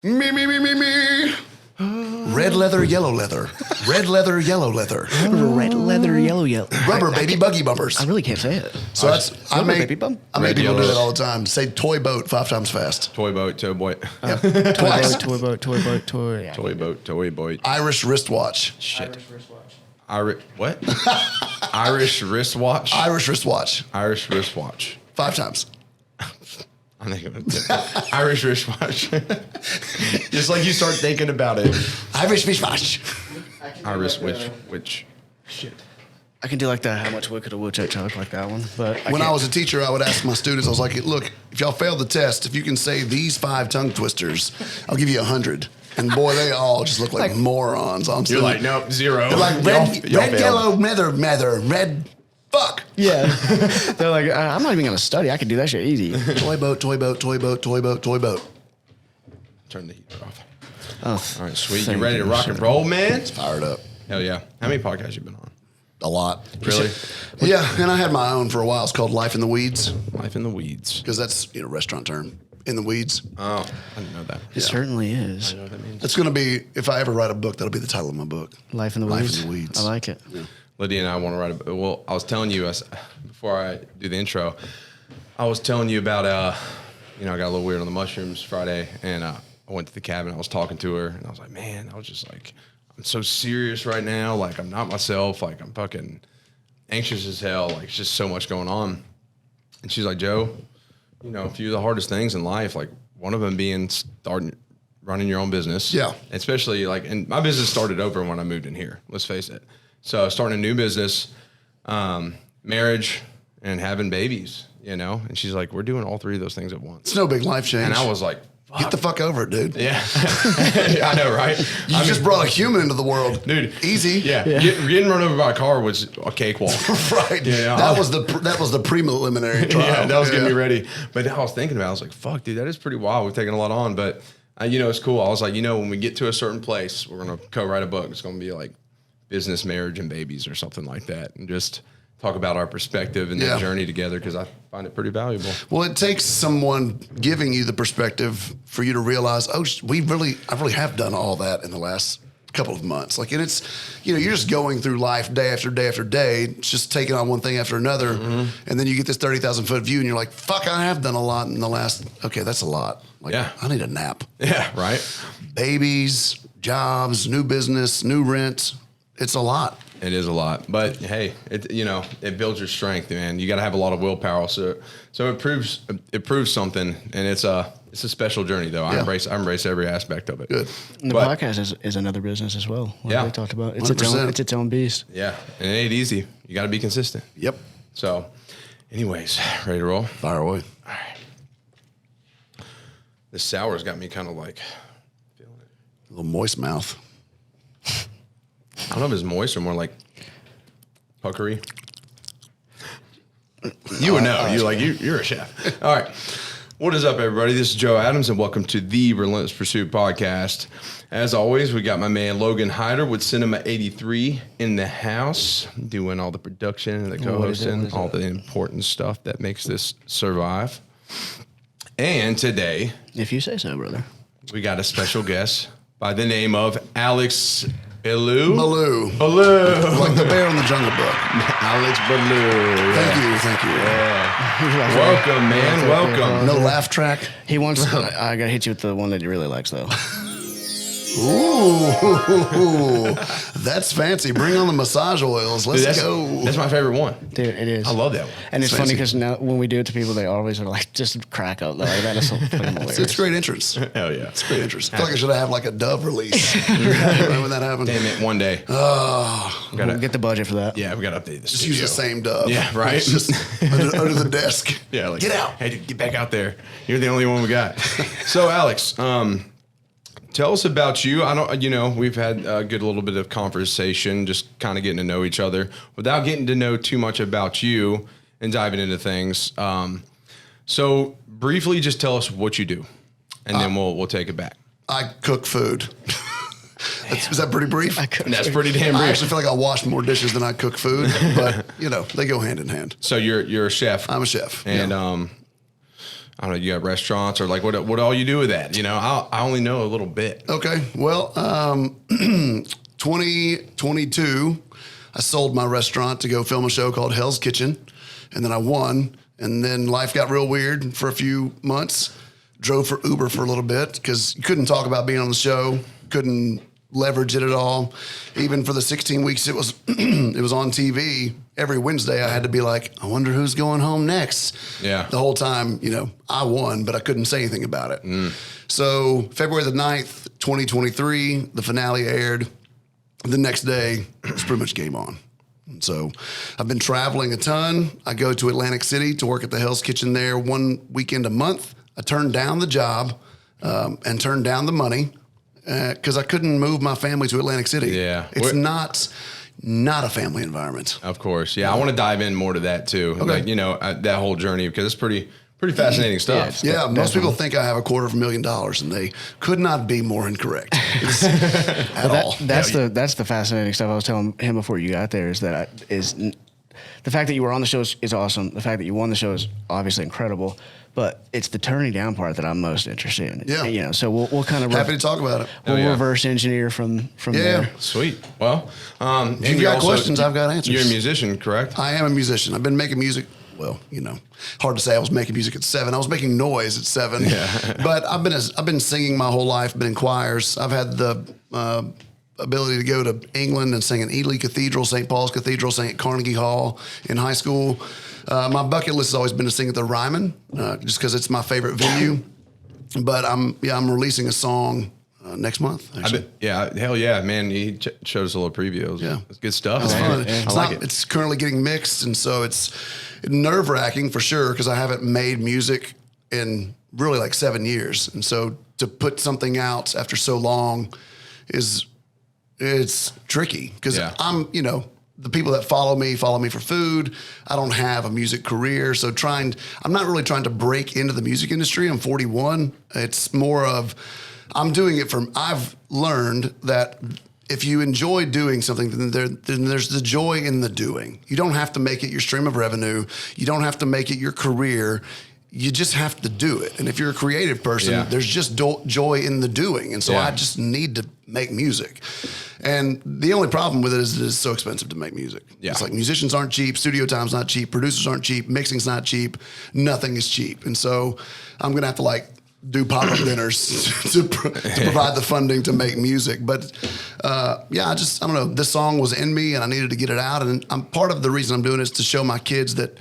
Me. Red leather, yellow leather. Red leather, yellow leather. Red leather, yellow. Rubber baby buggy bumpers. I really can't say it. So I make people do that all the time. Say toy boat 5 times fast. Toy boat, toy boy. Yep. Toy boat. Yeah. Toy boat. Irish wristwatch. Shit. What? Irish wristwatch? Irish wristwatch. Irish wristwatch. 5 times. I'm thinking Irish wristwatch. Just like you start thinking about it. Irish wristwatch. Irish which shit. I can do like that. How much wood could a woodchuck choke like that one? But when I was a teacher, I would ask my students, I was like, look, if y'all fail the test, if you can say these 5 tongue twisters, I'll give you 100. And boy, they all just look like morons. You're like, nope, 0. They're like red, yellow, nether, red, fuck. Yeah. They're like, I'm not even going to study. I can do that shit easy. Toy boat. Turn the heater off. Oh, all right, sweet. You ready to rock and roll, man? It's fired up. Hell yeah. How many podcasts you been on? A lot. Really? Yeah, and I had my own for a while. It's called Life in the Weeds. Life in the Weeds. Because that's, restaurant term. In the weeds. Oh, I didn't know that. It certainly is. I know what that means. It's going to be, if I ever write a book, that'll be the title of my book. Life in the Weeds. I like it. Yeah. Lydia and I want to write a book. Well, I was telling you, before I do the intro, I was telling you about, I got a little weird on the mushrooms Friday, and I went to the cabin. I was talking to her, and I was like, man, I was just like, I'm so serious right now. Like, I'm not myself. Like, I'm fucking anxious as hell. Like, it's just so much going on. And she's like, Joe, a few of the hardest things in life, like one of them being running your own business. Yeah. Especially and my business started over when I moved in here, let's face it. So starting a new business, marriage, and having babies, and she's like, we're doing all 3 of those things at once. It's no big life change. And I was like, fuck. Get the fuck over it, dude. Yeah. I know, right? You just brought a human into the world. Dude. Easy. Yeah. Getting run over by a car was a cakewalk. Right. Yeah. That was the preliminary trial. Yeah, that was getting me ready. But now I was thinking about it. I was like, fuck, dude, that is pretty wild. We've taken a lot on. But, it's cool. I was like, when we get to a certain place, we're going to co-write a book. It's going to be like business, marriage, and babies or something like that. And just talk about our perspective and the journey together, because I find it pretty valuable. Well, it takes someone giving you the perspective for you to realize, I really have done all that in the last couple of months. Like, and it's, you're just going through life day after day after day. It's just taking on one thing after another. Mm-hmm. And then you get this 30,000 foot view and you're like, fuck, I have done a lot in the last, okay, that's a lot. Like, I need a nap. Yeah, right. Babies, jobs, new business, new rent. It's a lot. It is a lot, but hey, it builds your strength, man. You got to have a lot of willpower. So it proves something, and it's a special journey though. I embrace every aspect of it. Good. And the podcast is another business as well. Like we talked about. It's its own beast. Yeah, and it ain't easy. You got to be consistent. Yep. So, anyways, ready to roll? Fire away. All right. This sour's got me kind of like feeling it. A little moist mouth. I don't know if it's moist or more like puckery. You would know. You're a chef. All right. What is up, everybody? This is Joe Adams, and welcome to the Relentless Pursuit podcast. As always, we got my man Logan Hyder with Cinema 83 in the house, doing all the production and the co-hosting, all the important stuff that makes this survive. And today, if you say so, brother, we got a special guest by the name of Alex Belew. Like the bear in the Jungle Book. Alex Belew. Thank you. Yeah. Welcome, man. Welcome. No laugh track. He wants. I gotta hit you with the one that he really likes, though. Ooh, that's fancy. Bring on the massage oils. Let's go. That's my favorite one. Dude, it is. I love that one. And it's funny because now when we do it to people, they always are like, just crack up. Like, that is so fucking hilarious. It's great entrance. Hell yeah. It's great entrance. I feel like I should have like a Dove release. Remember when that happened? Damn it, one day. We'll get the budget for that. Yeah, we got to update this. Just use the same Dove. Yeah, right. It's just under the desk. Yeah, like, get out. Hey, dude, get back out there. You're the only one we got. So, Alex, tell us about you. We've had a good little bit of conversation, just kind of getting to know each other without getting to know too much about you and diving into things. So briefly, just tell us what you do, and then we'll take it back. I cook food. Is that pretty brief? That's pretty damn brief. I actually feel like I wash more dishes than I cook food, but they go hand in hand. So you're a chef. I'm a chef. And I don't know, you got restaurants or like what all you do with that? You know, I only know a little bit. Okay. Well, 2022, I sold my restaurant to go film a show called Hell's Kitchen. And then I won. And then life got real weird for a few months. Drove for Uber for a little bit because you couldn't talk about being on the show, couldn't leverage it at all. Even for the 16 weeks it was it was on TV, every Wednesday I had to be like, I wonder who's going home next. Yeah. The whole time, you know, I won, but I couldn't say anything about it. So February the 9th, 2023, the finale aired. The next day, it was pretty much game on. And so I've been traveling a ton. I go to Atlantic City to work at the Hell's Kitchen there 1 weekend a month. I turned down the job and turned down the money because I couldn't move my family to Atlantic City. Yeah. It's not a family environment. Of course. Yeah. I want to dive in more to that too. Okay. Like, you know, that whole journey, because it's pretty fascinating stuff. Yeah, most people think I have $250,000 and they could not be more incorrect at all. That's the fascinating stuff I was telling him before you got there is that the fact that you were on the show is awesome. The fact that you won the show is obviously incredible. But it's the turning down part that I'm most interested in. Yeah. You know, so we'll kind of Happy to talk about it. We'll reverse engineer from there. Sweet. Well, If you got questions, I've got answers. You're a musician, correct? I am a musician. I've been making music. Well, you know, hard to say I was making music at 7. I was making noise at 7. Yeah. But I've been singing my whole life, been in choirs. I've had the ability to go to England and sing at Ely Cathedral, St. Paul's Cathedral, sing at Carnegie Hall in high school. My bucket list has always been to sing at the Ryman, just because it's my favorite venue. But I'm releasing a song next month. Hell yeah, man. He showed us a little preview. It's good stuff. It's man. fun. I It's like it. It's currently getting mixed, and so it's nerve-wracking for sure because I haven't made music in really like 7 years, and so to put something out after so long it's tricky because I'm, you know, the people that follow me for food. I don't have a music career, so I'm not really trying to break into the music industry. I'm 41. It's more of I'm doing it I've learned that if you enjoy doing something, then there's the joy in the doing. You don't have to make it your stream of revenue. You don't have to make it your career. You just have to do it. And if you're a creative person, there's just joy in the doing. And so I just need to make music. And the only problem with it is it's so expensive to make music. Yeah. It's like musicians aren't cheap, studio time's not cheap, producers aren't cheap, mixing's not cheap, nothing is cheap. And so I'm going to have to like do pop-up dinners to provide the funding to make music. But I don't know, this song was in me and I needed to get it out. And part of the reason I'm doing it is to show my kids that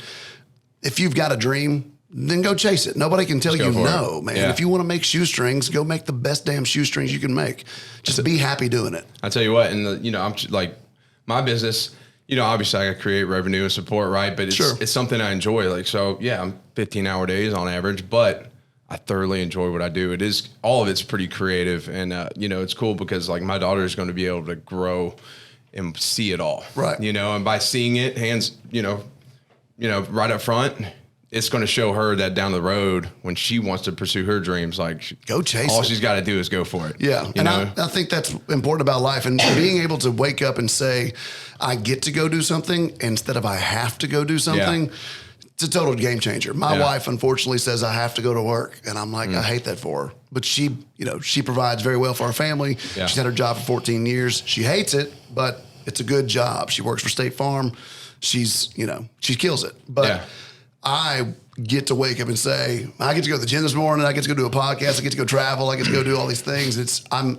if you've got a dream, then go chase it. Nobody can tell you no, man. Yeah. If you want to make shoestrings, go make the best damn shoestrings you can make. Just be happy doing it. I tell you what, and I'm like my business. You know, obviously I got to create revenue and support, right? But it's something I enjoy. Like, so yeah, I'm 15-hour days on average, but I thoroughly enjoy what I do. All of it's pretty creative, and it's cool because like my daughter is going to be able to grow and see it all, right? You know, and by seeing it, right up front. It's going to show her that down the road when she wants to pursue her dreams, like go chase all it. She's got to do is go for it. Yeah. And I think that's important about life and being able to wake up and say, I get to go do something instead of I have to go do something. Yeah. It's a total game changer. My wife, unfortunately, says I have to go to work. And I'm like, I hate that for her. But she provides very well for our family. Yeah. She's had her job for 14 years. She hates it, but it's a good job. She works for State Farm. She kills it. But I get to wake up and say, I get to go to the gym this morning. I get to go do a podcast. I get to go travel. I get to go do all these things. I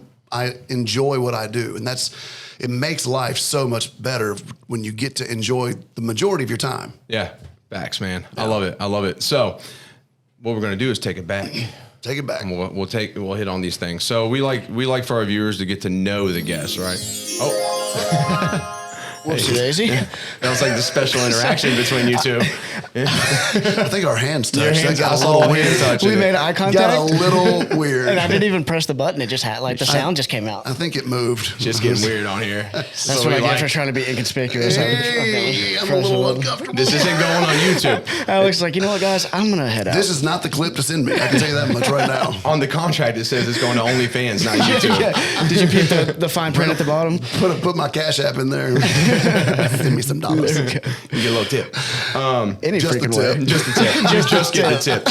enjoy what I do. And it makes life so much better when you get to enjoy the majority of your time. Yeah. Facts, man. Yeah. I love it. So what we're going to do is take it back. Take it back. And we'll hit on these things. So we like for our viewers to get to know the guests, right? Oh. Whoopsie daisy. That was like the special interaction between you two. I think our hands touched. That got a little weird. We made eye contact. Got a little weird. And I didn't even press the button. It just had the sound just came out. I think it moved. Just getting weird on here. That's what I get for trying to be inconspicuous. I'm a little uncomfortable. This isn't going on YouTube. Alex is like, you know what, guys? I'm going to head out. This is not the clip to send me. I can tell you that much right now. On the contract, it says it's going to OnlyFans, not YouTube. Did you peep the fine print at the bottom? Put my Cash App in there. Send me some dollars. You get a little tip. Any just freaking the tip. way. Just the tip. Just get the tip.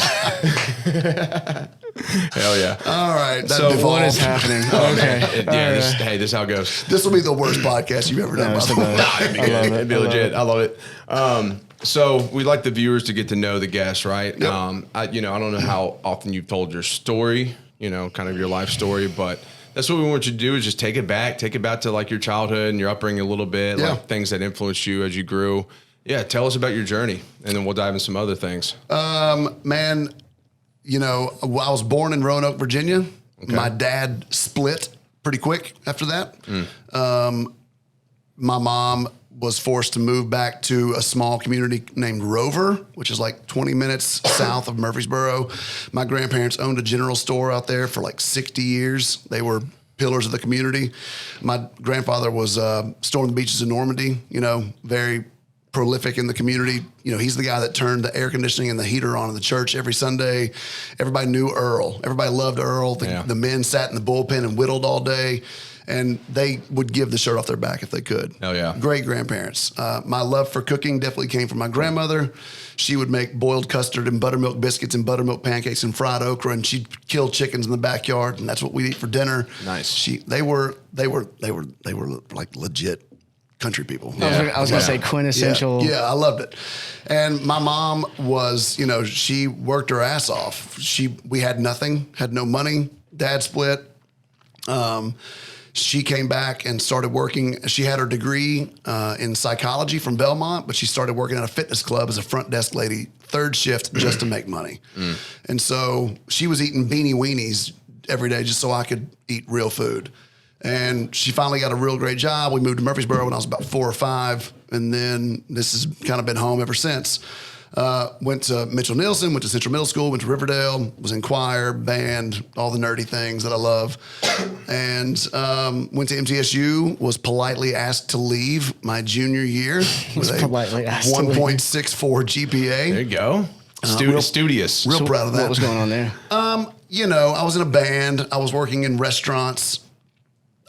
Hell yeah. All right. That So devolved. What is happening? Okay. This is how it goes. This will be the worst podcast you've ever done. it's by the the way. best. It'd be I good. love it. It'd be I love legit. it. I love it. So we like the viewers to get to know the guests, right? Yep. I don't know how often you've told your story, kind of your life story, but that's what we want you to do is just take it back to like your childhood and your upbringing a little bit, Yeah. like things that influenced you as you grew. Yeah, tell us about your journey, and then we'll dive into some other things. Man, I was born in Roanoke, Virginia. Okay. My dad split pretty quick after that. My mom was forced to move back to a small community named Rover, which is like 20 minutes south of Murfreesboro. My grandparents owned a general store out there for like 60 years. They were pillars of the community. My grandfather was storming the beaches of Normandy, very prolific in the community. He's the guy that turned the air conditioning and the heater on in the church every Sunday. Everybody knew Earl. Everybody loved Earl. The men sat in the bullpen and whittled all day, and they would give the shirt off their back if they could. Hell yeah. Great grandparents. My love for cooking definitely came from my grandmother. She would make boiled custard and buttermilk biscuits and buttermilk pancakes and fried okra, and she'd kill chickens in the backyard, and that's what we'd eat for dinner. Nice. They were like legit country people. I was going to say quintessential. Yeah, I loved it. And my mom was, she worked her ass off. We had nothing, had no money. Dad split. She came back and started working. She had her degree in psychology from Belmont, but she started working at a fitness club as a front desk lady, third shift, just to make money. And so she was eating beanie weenies every day just so I could eat real food. And she finally got a real great job. We moved to Murfreesboro when I was about 4 or 5. And then this has kind of been home ever since. Went to Mitchell Nielsen, went to Central Middle School, went to Riverdale, was in choir, band, all the nerdy things that I love. And went to MTSU, was politely asked to leave my junior year with a politely asked to leave. 1.64 GPA. There you go. Studious. Real proud of that. What was going on there? I was in a band. I was working in restaurants.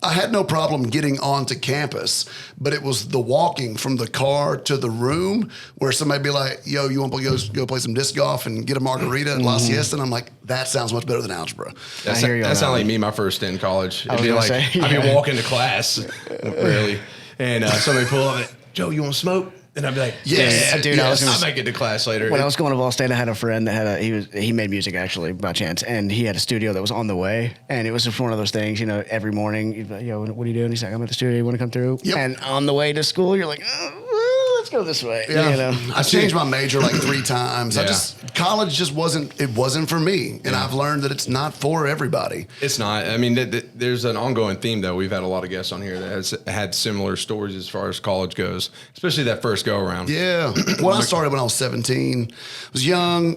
I had no problem getting onto campus, but it was the walking from the car to the room where somebody'd be like, yo, you want to go play some disc golf and get a margarita at La Siesta? And I'm like, that sounds much better than algebra. That hear you on sounded that like me my first day in college. I It'd was be gonna like, say, I'd be yeah. walking to class, really, and somebody pull up, like, Joe, you want to smoke? And I'd be like, Yes. yeah, Dude, I was gonna I might get to class later. When I was going to Ball State, I had a friend that had he made music actually by chance, and he had a studio that was on the way, and it was just one of those things, every morning, he'd be like, yo, what are you doing? He's like, I'm at the studio, you want to come through? Yep. And on the way to school, you're like, oh, let's go this way. Yeah. I changed my major like 3 times. Yeah. College just wasn't for me. And I've learned that it's not for everybody. It's not. I mean, there's an ongoing theme, though. We've had a lot of guests on here that has had similar stories as far as college goes, especially that first go around. Yeah. Well, I started when I was 17. I was young,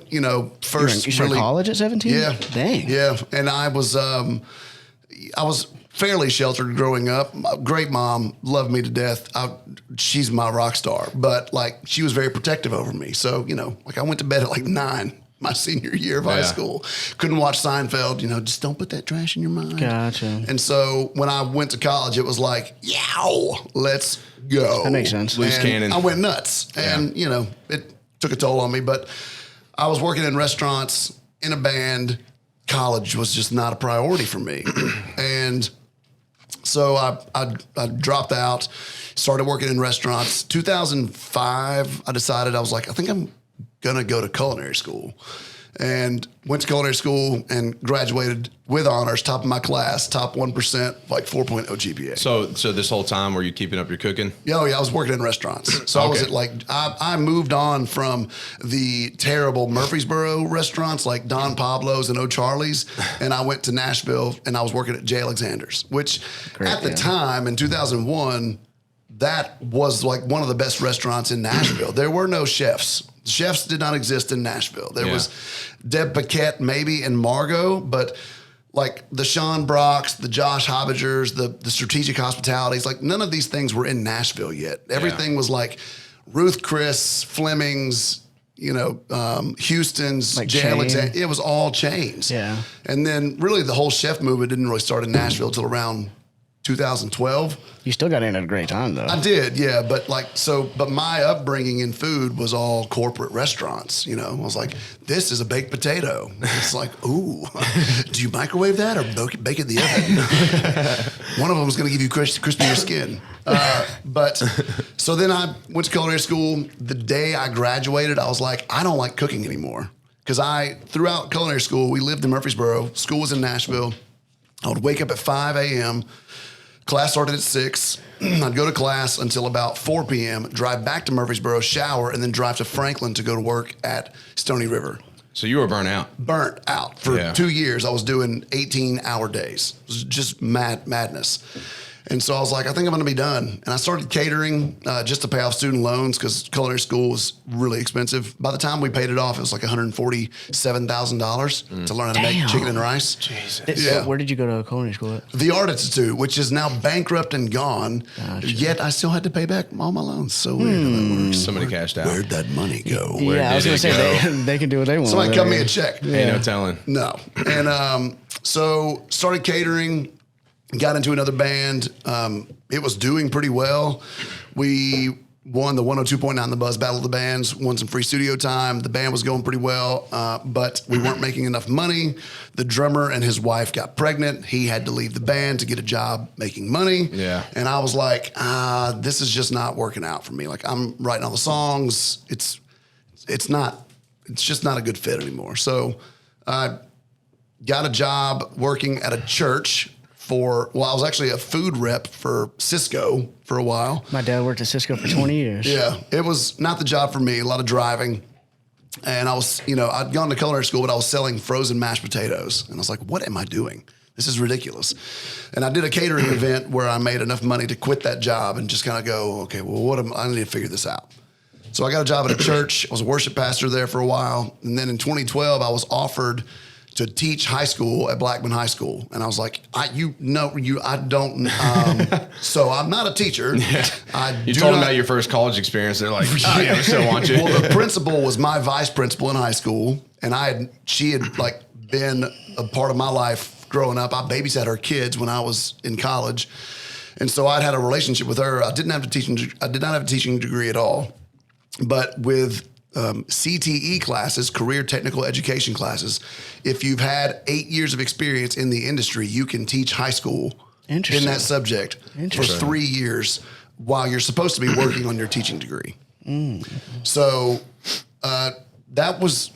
first You started college at 17? Yeah. Dang. Yeah. And I was fairly sheltered growing up. My great mom loved me to death. She's my rock star, but she was very protective over me. So, I went to bed at 9 my senior year of high school. Couldn't watch Seinfeld, just don't put that trash in your mind. Gotcha. And so when I went to college, it was like, yow, let's go. That makes sense. Loose And cannon. I went nuts. And, it took a toll on me. But I was working in restaurants, in a band. College was just not a priority for me. And so I dropped out, started working in restaurants. 2005, I decided, I was like, I think I'm going to go to culinary school. And went to culinary school and graduated with honors, top of my class, top 1%, 4.0 GPA. So this whole time, were you keeping up your cooking? Yeah, I was working in restaurants. So I was at I moved on from the terrible Murfreesboro restaurants like Don Pablo's and O'Charlie's, and I went to Nashville and I was working at J. Alexander's, which at the time in 2001, that was one of the best restaurants in Nashville. There were no chefs. Chefs did not exist in Nashville. There was Deb Paquette maybe and Margot, but the Sean Brocks, the Josh Hobbigers, the Strategic Hospitalities, none of these things were in Nashville yet. Everything was Ruth Chris, Fleming's, Houston's, J. Alexander. It was all chains. Yeah. And then really the whole chef movement didn't really start in Nashville till around 2012. You still got in at a great time, though. I did, yeah. But but my upbringing in food was all corporate restaurants. You know, I was like, this is a baked potato. It's like, ooh, do you microwave that or bake it in the oven? One of them was going to give you crispier skin. But so then I went to culinary school. The day I graduated, I was like, I don't like cooking anymore. Because throughout culinary school, we lived in Murfreesboro. School was in Nashville. I would wake up at 5 a.m., class started at 6. I'd go to class until about 4 p.m., drive back to Murfreesboro, shower, and then drive to Franklin to go to work at Stony River. So you were burnt out. Burnt out. For 2 years, I was doing 18-hour days. It was just madness. And so I was like, I think I'm going to be done. And I started catering just to pay off student loans because culinary school was really expensive. By the time we paid it off, it was like $147,000 to learn how to make chicken and rice. Jesus. Yeah. Where did you go to culinary school at? The Art Institute, which is now bankrupt and gone, yet I still had to pay back all my loans. So weird how that works. Somebody cashed out. Where'd that money go? I was did going to it say, go? they can do what they want. Somebody cut me a check. Ain't no telling. No. And so started catering, got into another band. It was doing pretty well. We won the 102.9 The Buzz Battle of the Bands, won some free studio time. The band was going pretty well, but we weren't making enough money. The drummer and his wife got pregnant. He had to leave the band to get a job making money. Yeah. And I was like, this is just not working out for me. Like, I'm writing all the songs. It's just not a good fit anymore. So I got a job working at a church I was actually a food rep for Cisco for a while. My dad worked at Cisco for 20 years. Yeah, it was not the job for me, a lot of driving. And I was, I'd gone to culinary school, but I was selling frozen mashed potatoes. And I was like, what am I doing? This is ridiculous. And I did a catering event where I made enough money to quit that job and just kind of go, okay, well, I need to figure this out. So I got a job at a church. I was a worship pastor there for a while. And then in 2012, I was offered to teach high school at Blackman High School. And I was like, I don't, so I'm not a teacher. You told them about your first college experience. They're like, oh, yeah, we still want you. Well, the principal was my vice principal in high school. And she had like been a part of my life growing up. I babysat her kids when I was in college. And so I'd had a relationship with her. I did not have a teaching degree at all, but with CTE classes, career technical education classes. If you've had 8 years of experience in the industry, you can teach high school in that subject for 3 years while you're supposed to be working on your teaching degree. So that was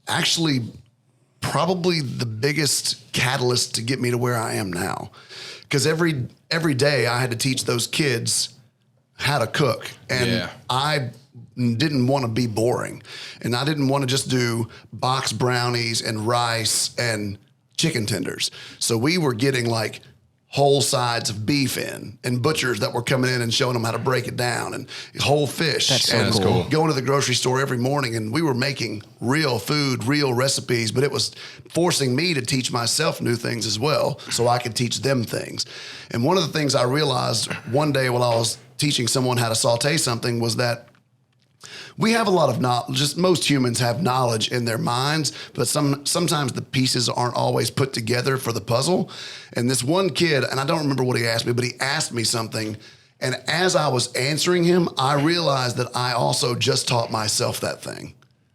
actually probably the biggest catalyst to get me to where I am now. Because every day I had to teach those kids how to cook. And I didn't want to be boring. And I didn't want to just do box brownies and rice and chicken tenders. So we were getting like whole sides of beef in and butchers that were coming in and showing them how to break it down and whole fish. That's so and cool. Going to the grocery store every morning and we were making real food, real recipes, but it was forcing me to teach myself new things as well so I could teach them things. And one of the things I realized one day while I was teaching someone how to saute something was that we have a lot of knowledge. Just most humans have knowledge in their minds, but sometimes the pieces aren't always put together for the puzzle. And this one kid, and I don't remember what he asked me, but he asked me something. And as I was answering him, I realized that I also just taught myself that thing.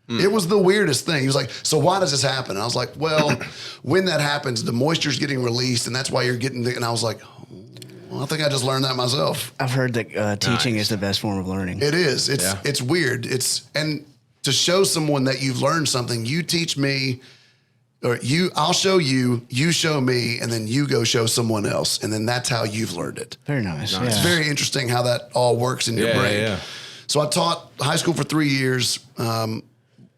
It was the weirdest thing. He was like, so why does this happen? And I was like, well, when that happens, the moisture's getting released, and that's why you're getting and I was like, well, I think I just learned that myself. I've heard that teaching is the best form of learning. It is. It's weird. And to show someone that you've learned something, you teach me, I'll show you, you show me, and then you go show someone else, and then that's how you've learned it. Very nice. It's very interesting how that all works in your brain. Yeah. So I taught high school for 3 years.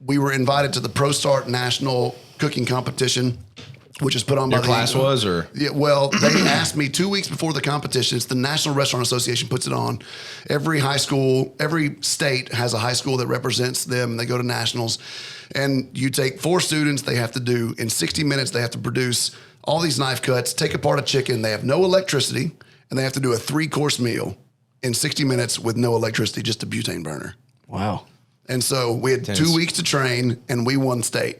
We were invited to the Pro Start National Cooking Competition, which is put on by Your class was, or? Yeah, well, they asked me 2 weeks before the competition. It's the National Restaurant Association puts it on. Every high school, every state has a high school that represents them. They go to nationals. And you take 4 students. They have to do, in 60 minutes, they have to produce all these knife cuts, take apart a chicken. They have no electricity, and they have to do a 3-course meal in 60 minutes with no electricity, just a butane burner. Wow. And so we had 2 weeks to train, and we won state.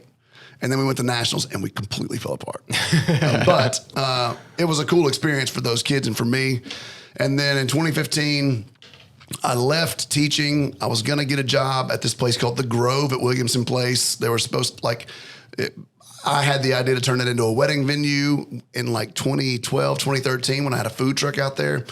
And then we went to nationals and we completely fell apart. But it was a cool experience for those kids and for me. And then in 2015, I left teaching. I was going to get a job at this place called The Grove at Williamson Place. They were supposed to I had the idea to turn it into a wedding venue in like 2012, 2013 when I had a food truck out there.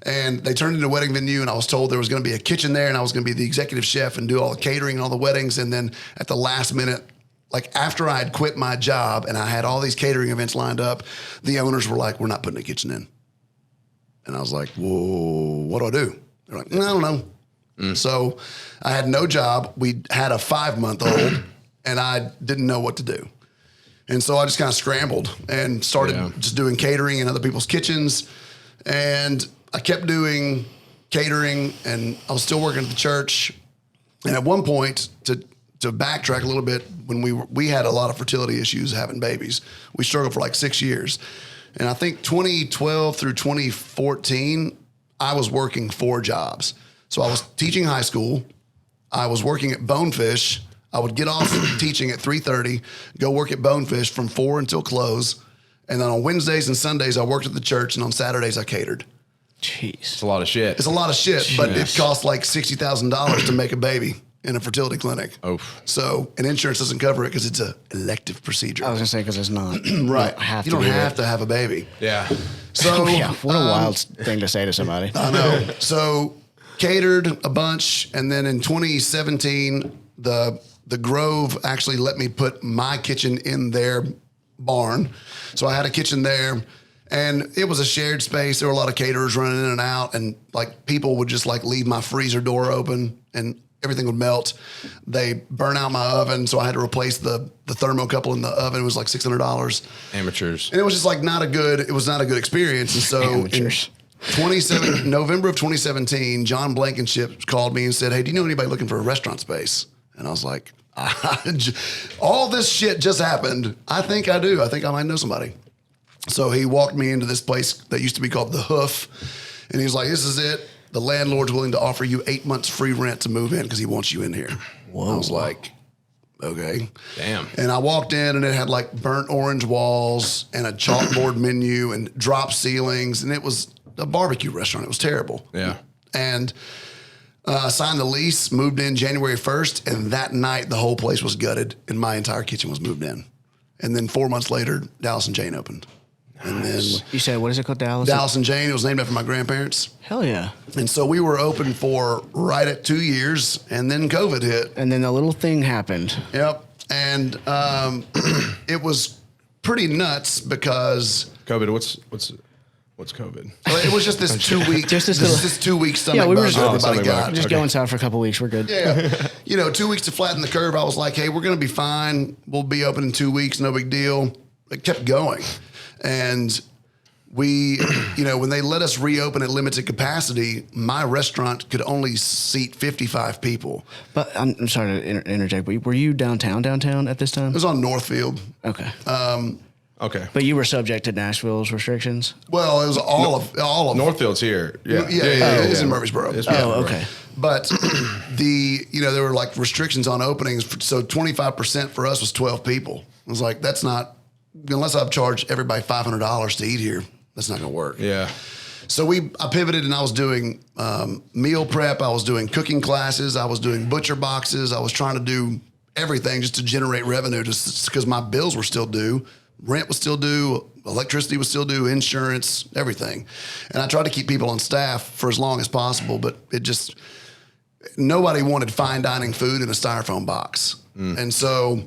And they turned it into a wedding venue, and I was told there was going to be a kitchen there, and I was going to be the executive chef and do all the catering and all the weddings. And then at the last minute, like after I had quit my job and I had all these catering events lined up, the owners were like, we're not putting a kitchen in. And I was like, whoa, what do I do? They're like, I don't know. So I had no job. We had a 5-month-old, and I didn't know what to do. And so I just kind of scrambled and started just doing catering in other people's kitchens. And I kept doing catering, and I was still working at the church. And at one point, to backtrack a little bit, when we had a lot of fertility issues having babies. We struggled for like 6 years. And I think 2012 through 2014, I was working 4 jobs. So I was teaching high school. I was working at Bonefish. I would get off teaching at 3:30, go work at Bonefish from 4 until close. And then on Wednesdays and Sundays, I worked at the church. And on Saturdays, I catered. Jeez. It's a lot of shit. It's a lot of shit, but it costs like $60,000 to make a baby in a fertility clinic. Oof. So, and insurance doesn't cover it because it's an elective procedure. I was going to say, because it's not. Right. You don't have to have a baby. Yeah. So, Yeah, what a wild thing to say to somebody. I know. So, catered a bunch. And then in 2017, the Grove actually let me put my kitchen in their barn. So I had a kitchen there, and it was a shared space. There were a lot of caterers running in and out, and like people would just like leave my freezer door open and everything would melt. They burn out my oven, so I had to replace the thermocouple in the oven. It was like $600. Amateurs. And it was just like not a good experience. And so Amateurs. in November of 2017, John Blankenship called me and said, hey, do you know anybody looking for a restaurant space? And I was like, all this shit just happened. I think I do. I think I might know somebody. So he walked me into this place that used to be called The Hoof. And he was like, this is it. The landlord's willing to offer you 8 months free rent to move in because he wants you in here. Whoa. I was like, okay. Damn. And I walked in, and it had like burnt orange walls and a chalkboard menu and drop ceilings. And it was a barbecue restaurant. It was terrible. Yeah. And signed the lease, moved in January 1st, and that night the whole place was gutted and my entire kitchen was moved in. And then 4 months later, Dallas and Jane opened. And then You said, what is it called, Dallas? Dallas and Jane, it was named after my grandparents. Hell yeah. And so we were open for right at 2 years, and then COVID hit. And then a little thing happened. Yep. And it was pretty nuts because COVID. What's COVID? it was just this 2 week, Just this 2 week stomach we were bug just- that everybody stomach got. bug. Just Okay. go inside for a couple weeks. We're good. Yeah. 2 weeks to flatten the curve. I was like, hey, we're going to be fine. We'll be open in 2 weeks. No big deal. It kept going. And we, when they let us reopen at limited capacity, my restaurant could only seat 55 people. But I'm sorry to interject, but were you downtown at this time? It was on Northfield. Okay. Okay. But you were subject to Nashville's restrictions? Well, it was all of Northfield's here. Yeah. It is in Murfreesboro. It's Oh, okay. But there were like restrictions on openings. So 25% for us was 12 people. I was like, that's not, unless I've charged everybody $500 to eat here, that's not going to work. Yeah. So I pivoted, and I was doing meal prep. I was doing cooking classes. I was doing butcher boxes. I was trying to do everything just to generate revenue, just because my bills were still due. Rent was still due. Electricity was still due. Insurance, everything. And I tried to keep people on staff for as long as possible, but nobody wanted fine dining food in a styrofoam box. And so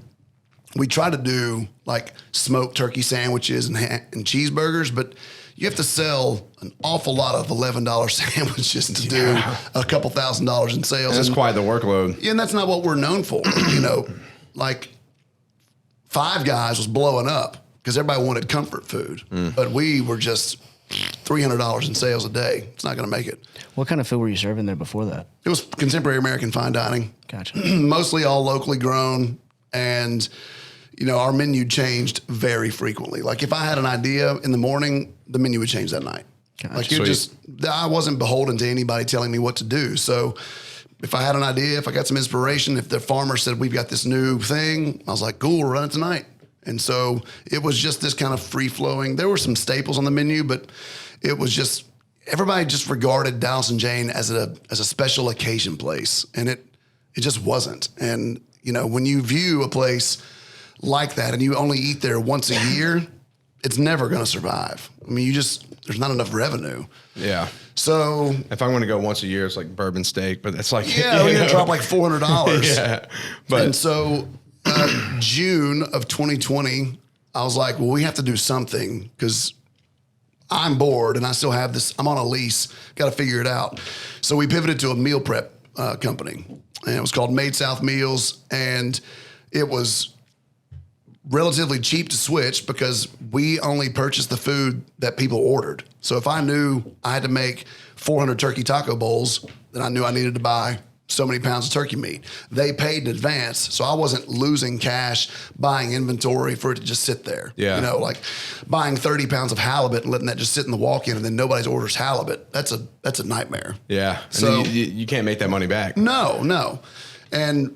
we tried to do like smoked turkey sandwiches and cheeseburgers, but you have to sell an awful lot of $11 sandwiches to do a couple $1,000s in sales. That's quite the workload. Yeah, and that's not what we're known for. Like Five Guys was blowing up because everybody wanted comfort food, but we were just $300 in sales a day. It's not going to make it. What kind of food were you serving there before that? It was contemporary American fine dining. Gotcha. Mostly all locally grown, and our menu changed very frequently. Like if I had an idea in the morning, the menu would change that night. Gotcha. Like I wasn't beholden to anybody telling me what to do. So if I had an idea, if I got some inspiration, if the farmer said, we've got this new thing, I was like, cool, we'll run it tonight. And so it was just this kind of free flowing. There were some staples on the menu, but it was just, everybody just regarded Dallas and Jane as a special occasion place. And it just wasn't. And, you know, when you view a place like that and you only eat there once a year, it's never going to survive. I mean, there's not enough revenue. Yeah. So if I'm going to go once a year, it's like bourbon steak, but that's like, yeah, we're going to drop like $400. Yeah. But and so June of 2020, I was like, well, we have to do something because I'm bored and I still have this, I'm on a lease, got to figure it out. So we pivoted to a meal prep company, and it was called Made South Meals. And it was relatively cheap to switch because we only purchased the food that people ordered. So if I knew I had to make 400 turkey taco bowls, then I knew I needed to buy so many pounds of turkey meat. They paid in advance, so I wasn't losing cash buying inventory for it to just sit there. Yeah. You know, like buying 30 pounds of halibut and letting that just sit in the walk-in, and then nobody orders halibut. That's a nightmare. yeah. And So- then you can't make that money back. No. And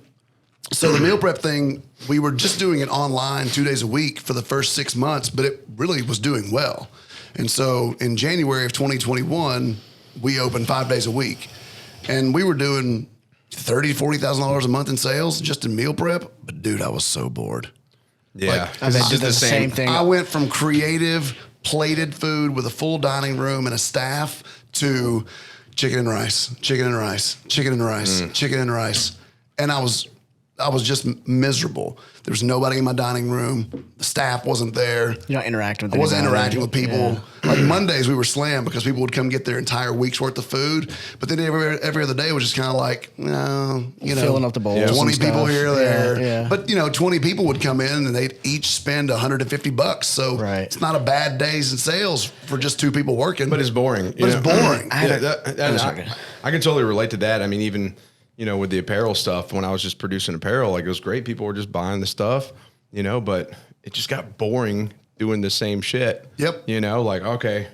so the meal prep thing, we were just doing it online 2 days a week for the first 6 months, but it really was doing well. And so in January of 2021, we opened 5 days a week, and we were doing $30,000 to $40,000 a month in sales just in meal prep. But dude, I was so bored. Yeah. I bet It's you the same thing. I went from creative plated food with a full dining room and a staff to chicken and rice, chicken and rice, chicken and rice, chicken and rice. And I was just miserable. There was nobody in my dining room. The staff wasn't there. You're not interacting with I wasn't anybody. interacting with people. Yeah. Like Mondays, we were slammed because people would come get their entire week's worth of food. But then every other day was just kind of like, Filling up the bowls and 20 people stuff. here or there. Yeah. But 20 people would come in and they'd each spend $150. So Right. it's not a bad days in sales for just 2 people working. But it's boring. But it's boring. I can totally relate to that. I mean, even, with the apparel stuff, when I was just producing apparel, like it was great. People were just buying the stuff, but it just got boring doing the same shit. Yep. Like, okay,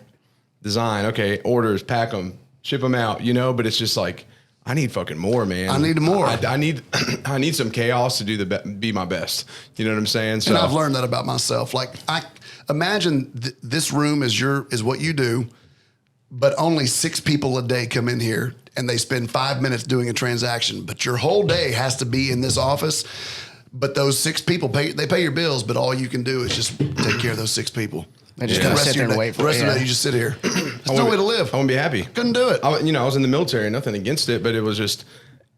design, okay, orders, pack them, ship them out, but it's just like, I need fucking more, man. I need more. I need I need some chaos to be my best. You know what I'm saying? So And I've learned that about myself. Like, I imagine this room is what you do, but only 6 people a day come in here and they spend 5 minutes doing a transaction. But your whole day has to be in this office. But those 6 people pay your bills, but all you can do is just take care of those 6 people. They just The gotta rest sit of there your and day- wait for the rest it, of the yeah. day you just sit here. There's no way to live. I wouldn't be happy. Couldn't do it. I was in the military, nothing against it, but it was just,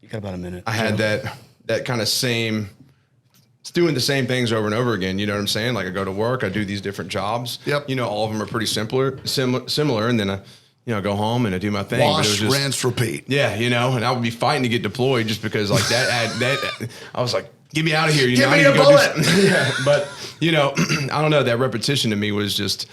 You got about a minute. I had that kind of same, it's doing the same things over and over again. You know what I'm saying? Like I go to work, I do these different jobs. Yep. All of them are pretty similar. And then I go home and I do my thing. But it Wash, was just, rinse, repeat. yeah, and I would be fighting to get deployed just because like that I was like, get me out of here. Give I me need a to go bullet. yeah, but I don't know. That repetition to me was just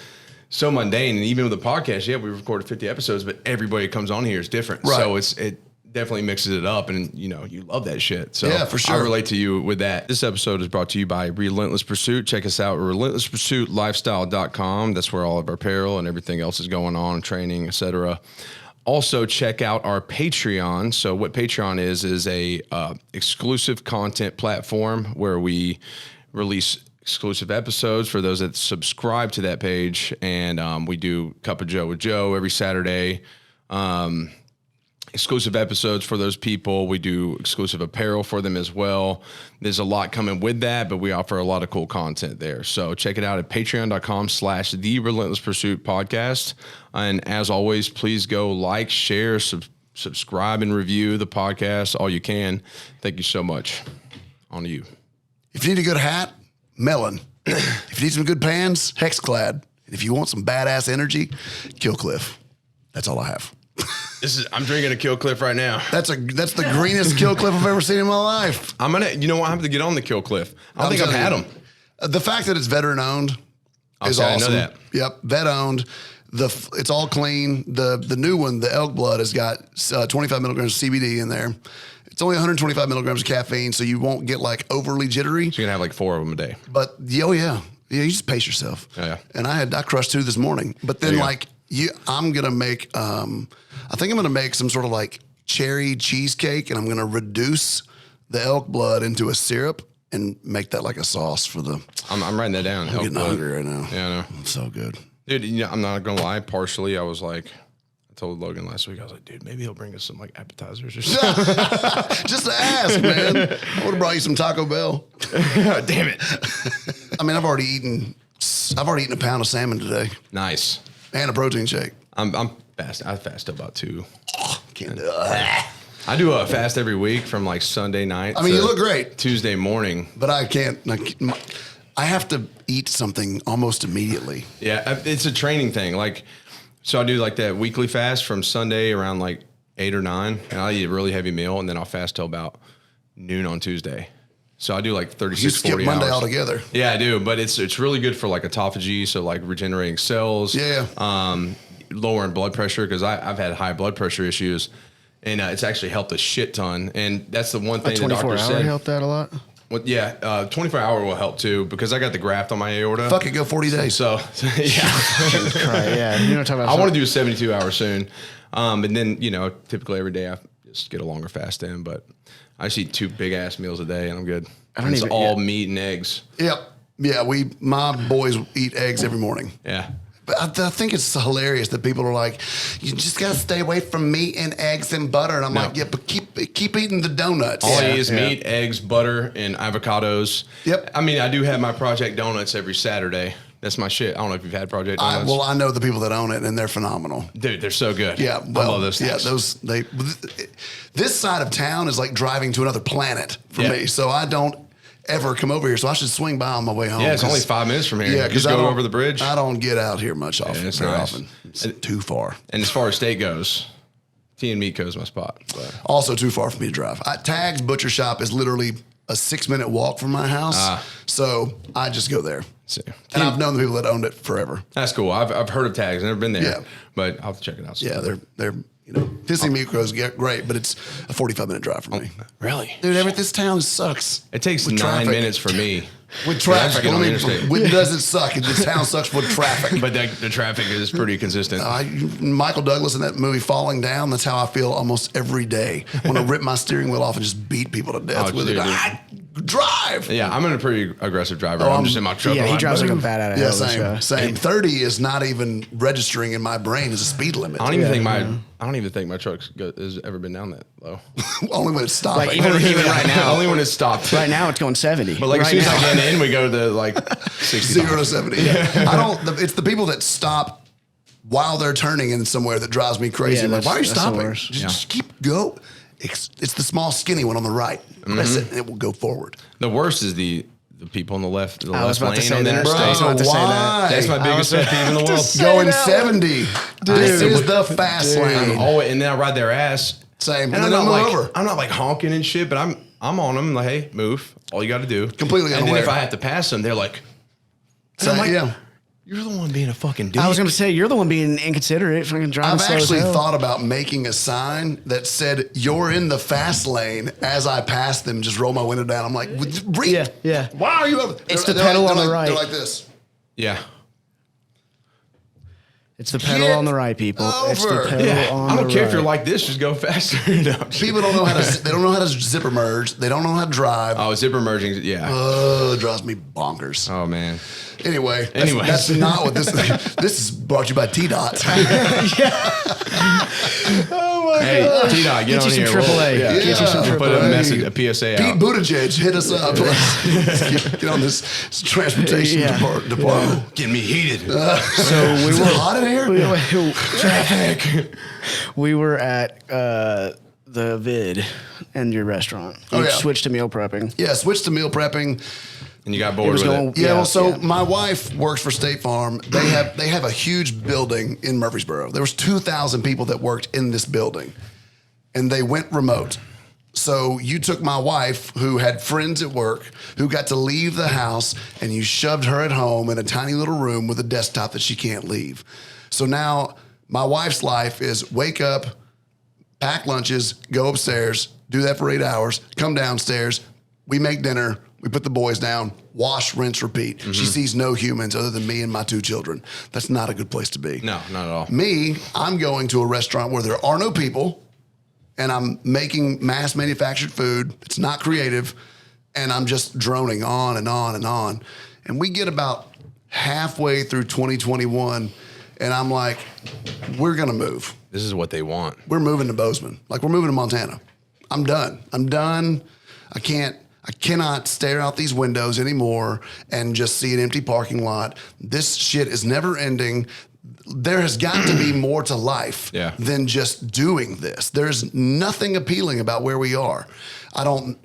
so mundane. And even with the podcast, we recorded 50 episodes, but everybody comes on here is different. Right. So it definitely mixes it up, and you love that shit. So Yeah, for sure. I relate to you with that. This episode is brought to you by Relentless Pursuit. Check us out at relentlesspursuitlifestyle.com. That's where all of our apparel and everything else is going on, training, etc. Also, check out our Patreon. So what Patreon is a exclusive content platform where we release exclusive episodes for those that subscribe to that page. And we do Cup of Joe with Joe every Saturday. Exclusive episodes for those people. We do exclusive apparel for them as well. There's a lot coming with that, but we offer a lot of cool content there. So check it out at patreon.com/The Relentless Pursuit Podcast. And as always, please go like, share, subscribe, and review the podcast all you can. Thank you so much. On to you. If you need a good hat, Melon. If you need some good pants, Hexclad. And if you want some badass energy, Killcliff. That's all I have. I'm drinking a Kill Cliff right now. That's the greenest Killcliff I've ever seen in my life. I'm gonna, I have to get on the Kill Cliff. I don't think I've had them. The fact that it's veteran owned is Okay, I awesome. know that. Yep, vet owned. It's all clean. The new one, the Elk Blood, has got 25 milligrams of CBD in there. It's only 125 milligrams of caffeine, so you won't get like overly jittery. So you're gonna have like 4 of them a day. But yeah, you just pace yourself. Yeah. And I crushed 2 this morning. But then There you go. I'm gonna make I think I'm gonna make some sort of like cherry cheesecake, and I'm going to reduce the elk blood into a syrup and make that like a sauce for the. I'm writing that down. I'm getting hungry right now. Yeah, I know. It's so good. Dude, I'm not going to lie. Partially, I was like, I told Logan last week, I was like, dude, maybe he'll bring us some like appetizers or something. Just to ask, man. I would have brought you some Taco Bell. Damn it. I mean, I've already eaten a pound of salmon today Nice. and a protein shake. I'm fast. I fast about 2. Can't do it. I do a fast every week from like Sunday night. I mean, to you look great. Tuesday morning. But I can't. I have to eat something almost immediately. Yeah, it's a training thing. Like, so I do like that weekly fast from Sunday around like 8 or 9, and I'll eat a really heavy meal, and then I'll fast till about noon on Tuesday. So I do like 36, You skip 40 Monday hours. altogether. Yeah, I do, but it's really good for like autophagy, so like regenerating cells. Yeah. Lowering blood pressure, because I've had high blood pressure issues, and it's actually helped a shit ton. And that's the one thing the 24 doctor hour said. helped that a lot. Well, yeah, 24 hour will help too, because I got the graft on my aorta. Fuck it, go 40 days. So yeah, Right, yeah. You know what I'm talking about? I want to do a 72 hour soon. And then, typically every day I just get a longer fast in, but I just eat 2 big ass meals a day and I'm good. It's all meat and eggs. Yep. Yeah, my boys eat eggs every morning. Yeah. But I think it's hilarious that people are like, you just got to stay away from meat and eggs and butter. And I'm like, yeah, but keep eating the donuts. All I eat is meat, eggs, butter, and avocados. Yep. I mean, I do have my Project Donuts every Saturday. That's my shit. I don't know if you've had Project Donuts. I know the people that own it, and they're phenomenal. Dude, they're so good. Yeah, I love those things. Yeah, this side of town is like driving to another planet for me. So I don't ever come over here. So I should swing by on my way home. Yeah, it's only 5 minutes from here. Yeah, just go over the bridge. I don't get out here much often. It's very nice. often. It's too far. And as far as steak goes, Tea and Meat is my spot. But. Also too far for me to drive. Tag's Butcher Shop is literally a 6-minute walk from my house. So I just go there. See. And I've known the people that owned it forever. That's cool. I've heard of Tags. I've never been there. Yeah. But I'll have to check it out. Yeah, they're Pissing Meat Crow's great, but it's a 45-minute drive for me. Really? Dude, this town sucks. It takes With 9 traffic. minutes for me. With traffic. Get on the interstate. It doesn't suck. The town sucks with traffic. But the traffic is pretty consistent. Michael Douglas in that movie Falling Down, that's how I feel almost every day. I want to rip my steering wheel off and just beat people to death with it. Drive. Yeah, I'm a pretty aggressive driver. Oh, I'm just in my truck. Yeah, he I'm drives like a boom. bat out of Yeah, hell. same. 30 is not even registering in my brain as a speed limit. I don't even think my truck has ever been down that low. Only when it's stopping. Like, even right now. Only when it's stopped. Right now, it's going 70. But like right as soon as now. I get in, we go to like 60. 0 to 70. Yeah. It's the people that stop while they're turning in somewhere that drives me crazy. Yeah, Like, why are you that's the stopping? worst. Just keep go. It's the small, skinny one on the right. Press it, and it will go forward. The worst is the people on the left, I was about to lane say on the that. interstate. I was about to say that. That's my biggest pet peeve in the world. Going 70. This is the fast lane. And then I ride their ass. Same. And And I'm then not I'm like over. I'm not like honking and shit, but I'm on them like, hey, move. All you got to do. Completely And then unaware. if I have to pass them, they're like, and I'm like, yeah. you're the one being a fucking dick. I was going to say, you're the one being inconsiderate, fucking driving I've slow as actually hell. thought about making a sign that said, "You're in the fast lane." As I pass them, just roll my window down. I'm like, read. Yeah. Why are you over? It's the pedal on the right. They're like this. Yeah. It's the pedal Get on the right, people. It's the over. pedal Yeah. on I don't the care right. if you're like this, just go faster. No, People don't know how to. They don't know how to zipper merge. They don't know how to drive. Oh, zipper merging. Yeah. It drives me bonkers. Oh man. Anyway, Anyways. that's not what this. This is brought to you by T-Dot. Hey, T-Dot, get on you some here. AAA. Yeah. Get you some Yeah. We'll put a AAA. message, a PSA Pete out. Buttigieg, hit us up. Get on this transportation Yeah. department. Get me heated. So we Is it were hot in here? Traffic. we were at the Vid and your restaurant. Oh, You yeah. switched to meal prepping. Yeah, switched to meal prepping. And you got It bored was with going. it. Yeah, well, so my wife works for State Farm. They have a huge building in Murfreesboro. There was 2,000 people that worked in this building, and they went remote. So you took my wife, who had friends at work, who got to leave the house, and you shoved her at home in a tiny little room with a desktop that she can't leave. So now my wife's life is wake up, pack lunches, go upstairs, do that for 8 hours, come downstairs, we make dinner, we put the boys down, wash, rinse, repeat. She sees no humans other than me and my 2 children. That's not a good place to be. No, not at all. Me, I'm going to a restaurant where there are no people, and I'm making mass manufactured food. It's not creative. And I'm just droning on and on and on. And we get about halfway through 2021, and I'm like, we're going to move. This is what they want. We're moving to Bozeman. Like, we're moving to Montana. I'm done. I cannot stare out these windows anymore and just see an empty parking lot. This shit is never ending. There has got to be more to life than just doing this. There's nothing appealing about where we are. I don't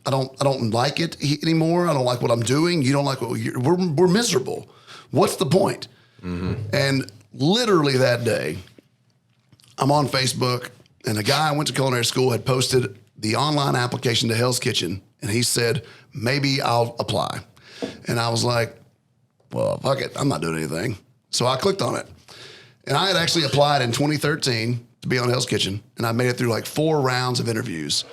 like it anymore. I don't like what I'm doing. You don't like what we're miserable. What's the point? And literally that day, I'm on Facebook, and a guy I went to culinary school had posted the online application to Hell's Kitchen, and he said, maybe I'll apply. And I was like, well, fuck it. I'm not doing anything. So I clicked on it. And I had actually applied in 2013 to be on Hell's Kitchen, and I made it through like 4 rounds of interviews.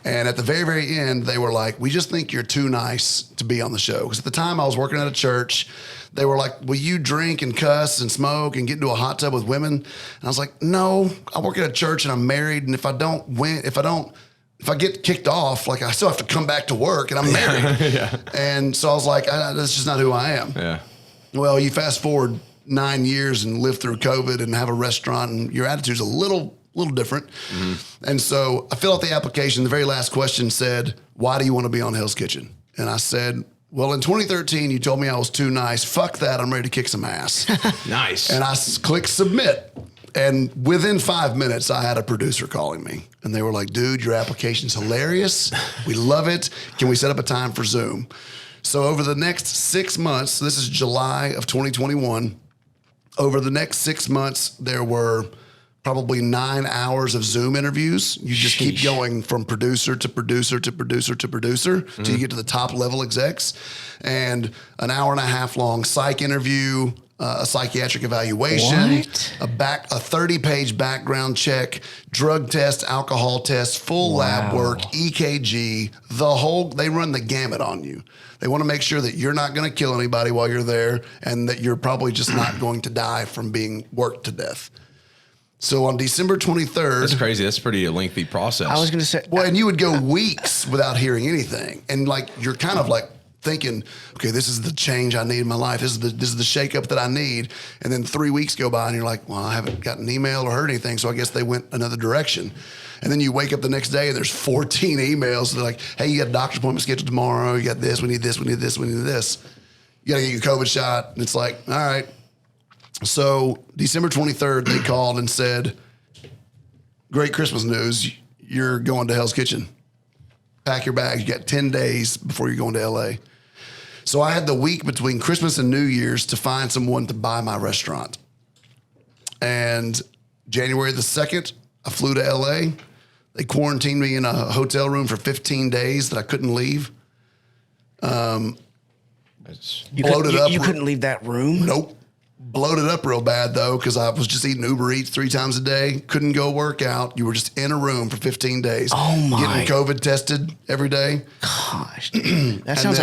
And at the very, very end, they were like, we just think you're too nice to be on the show. Because at the time I was working at a church, they were like, will you drink and cuss and smoke and get into a hot tub with women? And I was like, no, I work at a church and I'm married. And if I get kicked off, like I still have to come back to work, and I'm married. And so I was like, that's just not who I am. Yeah. Well, you fast forward 9 years and live through COVID and have a restaurant, and your attitude's a little different. And so I filled out the application. The very last question said, why do you want to be on Hell's Kitchen? And I said, well, in 2013, you told me I was too nice. Fuck that. I'm ready to kick some ass. Nice. And I clicked submit. And within 5 minutes, I had a producer calling me. And they were like, dude, your application's hilarious. We love it. Can we set up a time for Zoom? So over the next 6 months, this is July of 2021, over the next 6 months, there were probably 9 hours of Zoom interviews. You just keep going from producer to producer to producer to producer till you get to the top level execs. And an hour and a half long psych interview, a psychiatric evaluation, a 30-page background check, drug test, alcohol test, full lab work, EKG, they run the gamut on you. They want to make sure that you're not going to kill anybody while you're there, and that you're probably just not going to die from being worked to death. So on December 23rd. That's crazy. That's pretty a lengthy process. I was going to say. Well, and you would go weeks without hearing anything. And like, you're kind of like thinking, okay, this is the change I need in my life. This is the shakeup that I need. And then 3 weeks go by and you're like, well, I haven't got an email or heard anything. So I guess they went another direction. And then you wake up the next day and there's 14 emails. They're like, hey, you got a doctor's appointment scheduled tomorrow. You got this, we need this, we need this, we need this. You got to get your COVID shot. And it's like, all right. So December 23rd, they called and said, great Christmas news. You're going to Hell's Kitchen. Pack your bags. You got 10 days before you're going to LA. So I had the week between Christmas and New Year's to find someone to buy my restaurant. And January the 2nd, I flew to LA. They quarantined me in a hotel room for 15 days that I couldn't leave. You Bloated up. couldn't leave that room? Nope. Bloated up real bad, though, because I was just eating Uber Eats 3 times a day. Couldn't go work out. You were just in a room for 15 days. Oh, my. Getting COVID tested every day. Gosh, dude. That sounds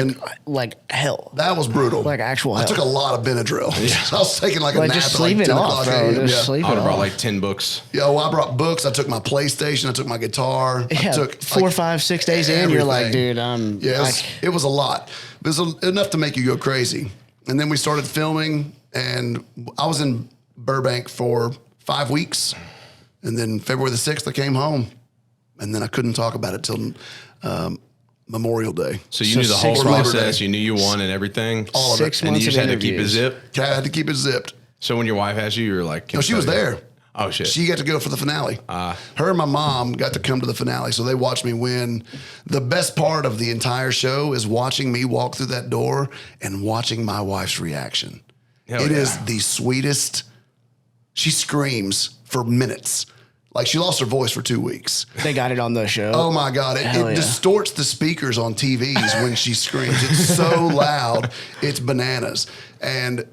like hell. That was brutal. Like actual hell. I took a lot of Benadryl. I was taking like a nap just at like sleep 10 it o'clock off, bro. a.m. Just Yeah. sleep I would it have brought off. like 10 books. Yeah, well, I brought books. I took my PlayStation. I took my guitar. Yeah, I took 4, 5, 6 days in, you're like, dude, it was a lot. It was enough to make you go crazy. And then we started filming, and I was in Burbank for 5 weeks. And then February the 6th, I came home. And then I couldn't talk about it till Memorial Day. So you knew the whole 6 process. You knew you won and everying. All of 6 it. And months you just of had to keep it interviews. zipped. I had to keep it zipped. So when your wife has you, you're like, No, she was there. Oh, shit. She got to go for the finale. Her and my mom got to come to the finale, so they watched me win. The best part of the entire show is watching me walk through that door and watching my wife's reaction. It is the sweetest. She screams for minutes. Like, she lost her voice for 2 weeks. They got it on the show. Oh, my God. It distorts the speakers on TVs when she screams. It's so loud. It's bananas. And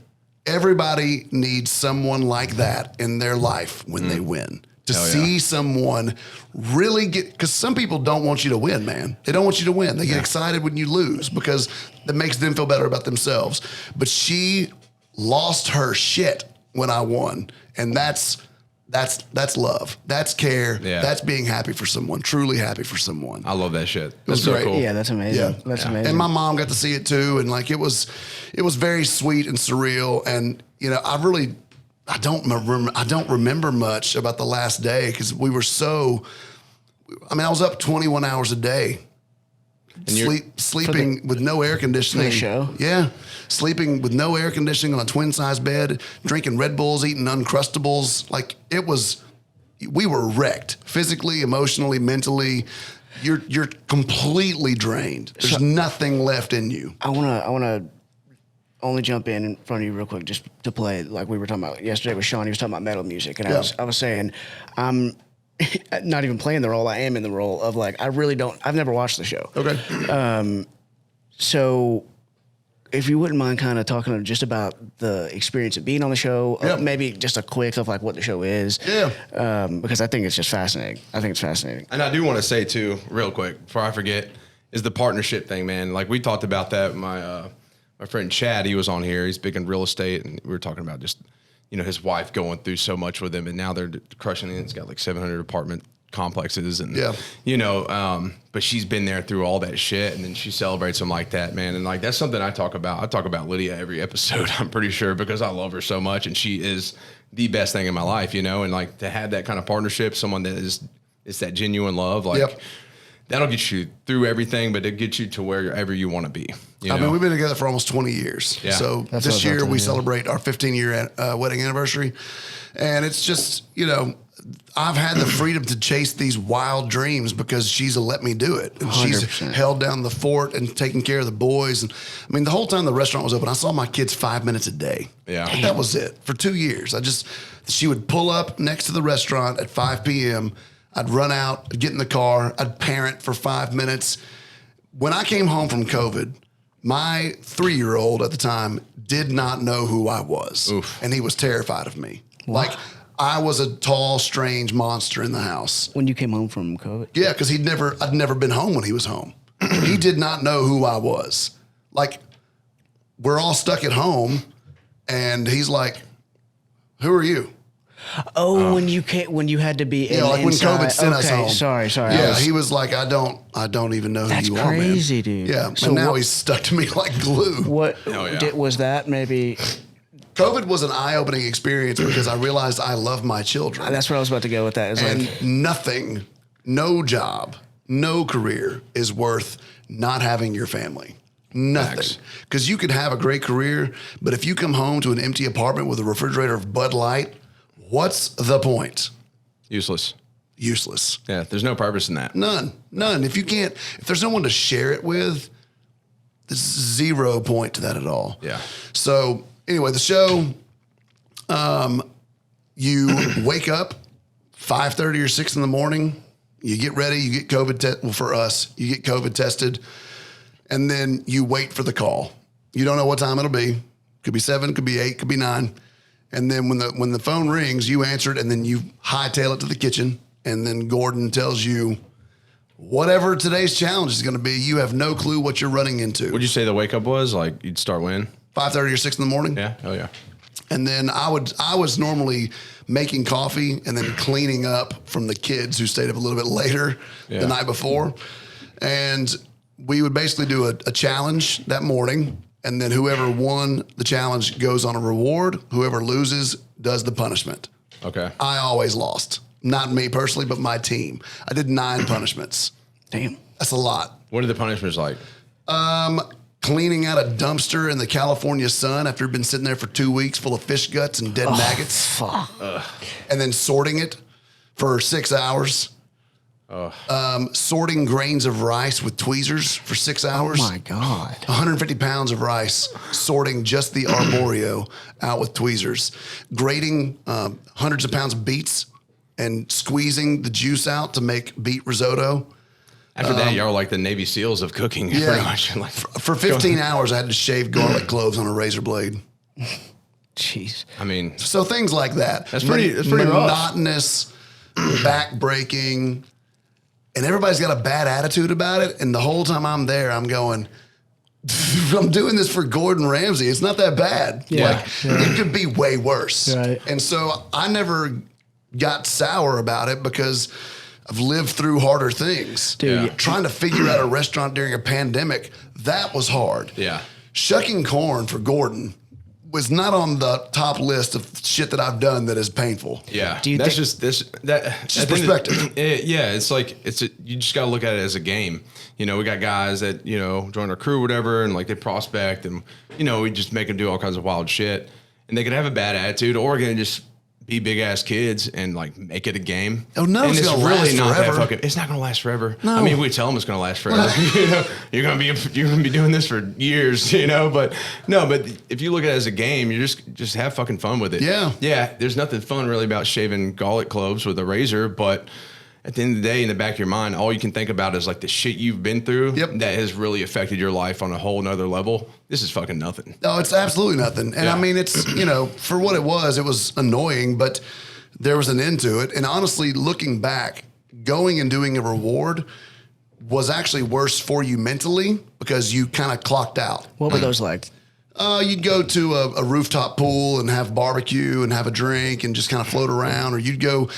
everybody needs someone like that in their life when they win. To see someone really get, because some people don't want you to win, man. They don't want you to win. They get excited when you lose because that makes them feel better about themselves. But she lost her shit when I won. And that's That's love. That's care. Yeah. That's being happy for someone, truly happy for someone. I love that shit. was That's so great. cool. Yeah, that's amazing. Yeah. That's amazing. And my mom got to see it too, and like it was very sweet and surreal. And you know, I don't remember much about the last day because we were so. I mean, I was up 21 hours a day. Sleeping with no air conditioning. For the show? Yeah. Sleeping with no air conditioning on a twin size bed, drinking Red Bulls, eating Uncrustables. Like we were wrecked physically, emotionally, mentally. You're completely drained. There's nothing left in you. I wanna only jump in front of you real quick just to play like we were talking about yesterday with Sean. He was talking about metal music, and I was saying I'm not even playing the role. I am in the role of like I've never watched the show. Okay. So if you wouldn't mind kind of talking just about the experience of being on the show, maybe just a quick of like what the show is. Yeah. Because I think it's just fascinating. I think it's fascinating. And I do want to say too, real quick, before I forget, is the partnership thing, man. Like we talked about that. My friend Chad, he was on here. He's big in real estate, and we were talking about just, you know, his wife going through so much with him, and now they're crushing it. It's got like 700 apartment complexes, and you know, but she's been there through all that shit, and then she celebrates him like that, man. And like that's something I talk about. I talk about Lydia every episode, I'm pretty sure, because I love her so much, and she is the best thing in my life, you know. And like to have that kind of partnership, someone that it's that genuine love, like that'll get you through everything, but it gets you to wherever you want to be. I mean, we've been together for almost 20 years. Yeah. So this year we celebrate our 15-year wedding anniversary. And it's just, you know, I've had the freedom to chase these wild dreams because she's let me do it. And 100%. she's held down the fort and taken care of the boys. And I mean, the whole time the restaurant was open, I saw my kids 5 minutes a day. Yeah. Like, that was it for 2 years. She would pull up next to the restaurant at 5 p.m. I'd run out, I'd get in the car, I'd parent for 5 minutes. When I came home from COVID, my 3-year-old at the time did not know who I was. Oof. And he was terrified of me. Wow. Like I was a tall, strange monster in the house. When you came home from COVID? Yeah, because I'd never been home when he was home. He did not know who I was. Like, we're all stuck at home, and he's like, "Who are you?" Oh, when you had to be Yeah, like inside. when COVID sent us home. Sorry. Yeah, he was like, I don't even know who That's you are, man. crazy, dude. Yeah, So and now what- he's stuck to me like glue. What Oh, yeah. was that? Maybe COVID was an eye-opening experience because I realized I love my children. that's where I was about to go with that. It's And like nothing, no job, no career is worth not having your family. Nothing. Facts. Because you could have a great career, but if you come home to an empty apartment with a refrigerator of Bud Light, what's the point? Useless. Useless. Yeah, there's no purpose in that. None. If there's no one to share it with, there's 0 point to that at all. Yeah. So anyway, the show, you wake up 5:30 or 6 in the morning, you get ready, you get COVID for us, you get COVID tested, and then you wait for the call. You don't know what time it'll be. Could be 7, could be 8, could be 9. And then when the phone rings, you answer it, and then you hightail it to the kitchen, and then Gordon tells you whatever today's challenge is going to be. You have no clue what you're running into. Would you say the wake up was like you'd start when? 5:30 or 6 in the morning. Yeah. Oh yeah. And then I was normally making coffee and then cleaning up from the kids who stayed up a little bit later the night before. And we would basically do a challenge that morning. And then whoever won the challenge goes on a reward. Whoever loses does the punishment. Okay. I always lost. Not me personally, but my team. I did 9 punishments. damn. That's a lot. What are the punishments like? Cleaning out a dumpster in the California sun after it'd been sitting there for 2 weeks full of fish guts and dead maggots. Fuck. And then sorting it for 6 hours. Sorting grains of rice with tweezers for 6 hours. Oh my God. 150 pounds of rice, sorting just the arborio out with tweezers. Grating hundreds of pounds of beets and squeezing the juice out to make beet risotto. After that, y'all are like the Navy SEALs of cooking. Yeah. Pretty much. Like, For 15 hours, I had to shave garlic cloves on a razor blade. Jeez. I mean, So things like that. That's pretty rough. Monotonous, back-breaking, and everybody's got a bad attitude about it. And the whole time I'm there, I'm going, I'm doing this for Gordon Ramsay. It's not that bad. Yeah. Like, it could be way worse. Right. And so I never got sour about it because I've lived through harder things. Dude, Yeah. Trying to figure out a restaurant during a pandemic, that was hard. Yeah. Shucking corn for Gordon was not on the top list of shit that I've done that is painful. Yeah, Do you that's think- just this. That Just at the end of- perspective. Yeah, it's like you just got to look at it as a game. You know, we got guys that join our crew, or whatever, and like they prospect, and we just make them do all kinds of wild shit, and they can have a bad attitude, or can just be big ass kids and like make it a game. Oh, no, and it's gonna last not forever. that fucking. It's not gonna last forever. No. I mean, we tell them it's gonna last forever. You're gonna be doing this for years. But no, but if you look at it as a game, you just have fucking fun with it. Yeah. There's nothing fun really about shaving gullet cloves with a razor, but at the end of the day, in the back of your mind, all you can think about is like the shit you've been through Yep. that has really affected your life on a whole nother level. This is fucking nothing. No, it's absolutely nothing. And Yeah. I mean, it's, for what it was annoying, but there was an end to it. And honestly, looking back, going and doing a reward was actually worse for you mentally because you kind of clocked out. What were those like? You'd go to a rooftop pool and have barbecue and have a drink and just kind of float around, or you'd go